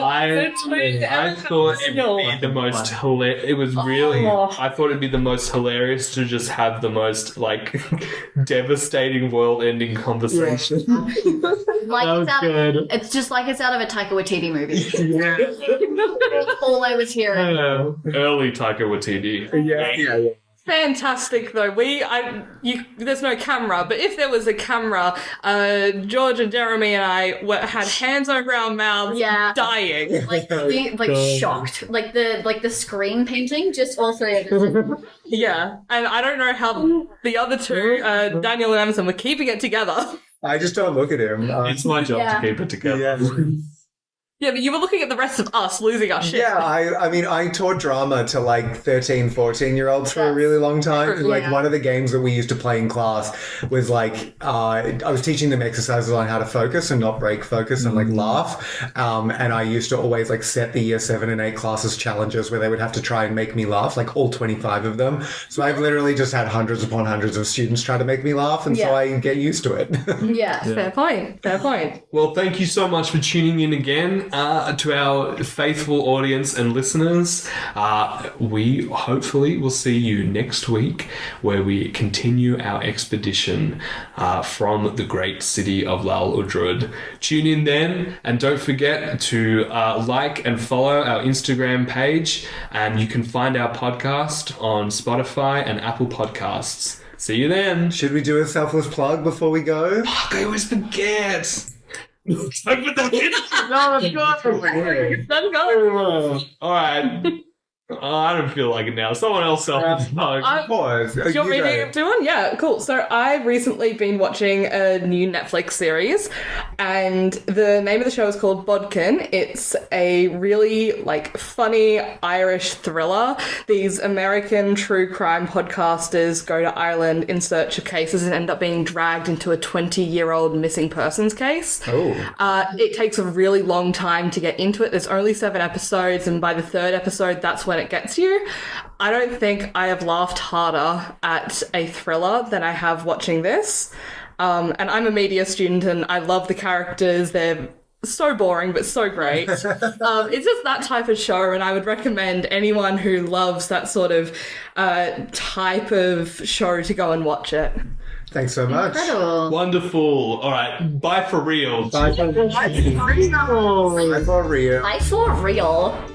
I thought it'd be the most hilarious. It was really. I thought it'd be the most hilarious to just have the most like devastating, world-ending conversation. It's just like it's out of a Taika Waititi movie. Yeah, That's all I was hearing. early Taika Waititi. Yeah. fantastic though. There's no camera, but if there was a camera, George and Jeremy and I had hands over our mouths, dying, shocked, like the screen painting, just all three of us. Yeah, and I don't know how the other two, Daniel and Emerson, were keeping it together. I just don't look at him. It's my job to keep it together. Yeah. Yeah, but you were looking at the rest of us losing our shit. Yeah, I mean, I taught drama to like 13, 14-year-olds for a really long time. 'Cause, like, one of the games that we used to play in class was like, I was teaching them exercises on how to focus and not break focus and like laugh. And I used to always like set the year 7 and 8 classes challenges where they would have to try and make me laugh, like all 25 of them. So I've literally just had hundreds upon hundreds of students try to make me laugh. And so I get used to it. Fair point. Fair point. Well, thank you so much for tuning in again. To our faithful audience and listeners, we hopefully will see you next week where we continue our expedition from the great city of Lal Udrud. Tune in then, and don't forget to like and follow our Instagram page, and you can find our podcast on Spotify and Apple Podcasts. See you then. Should we do a selfless plug before we go? Fuck, I always forget. Let's go. All right. I don't feel like it now. Someone else self Pause. Do you want me to do one? Yeah, cool. So I've recently been watching a new Netflix series, and the name of the show is called Bodkin. It's a really like funny Irish thriller. These American true crime podcasters go to Ireland in search of cases and end up being dragged into a 20-year-old missing persons case. It takes a really long time to get into it. There's only 7 episodes, and by the 3rd episode, that's when it gets you. I don't think I have laughed harder at a thriller than I have watching this. And I'm a media student and I love the characters. They're so boring, but so great. It's just that type of show, and I would recommend anyone who loves that sort of type of show to go and watch it. Thanks so much. Incredible. Wonderful. All right. Bye for real. Bye for real. Bye for real.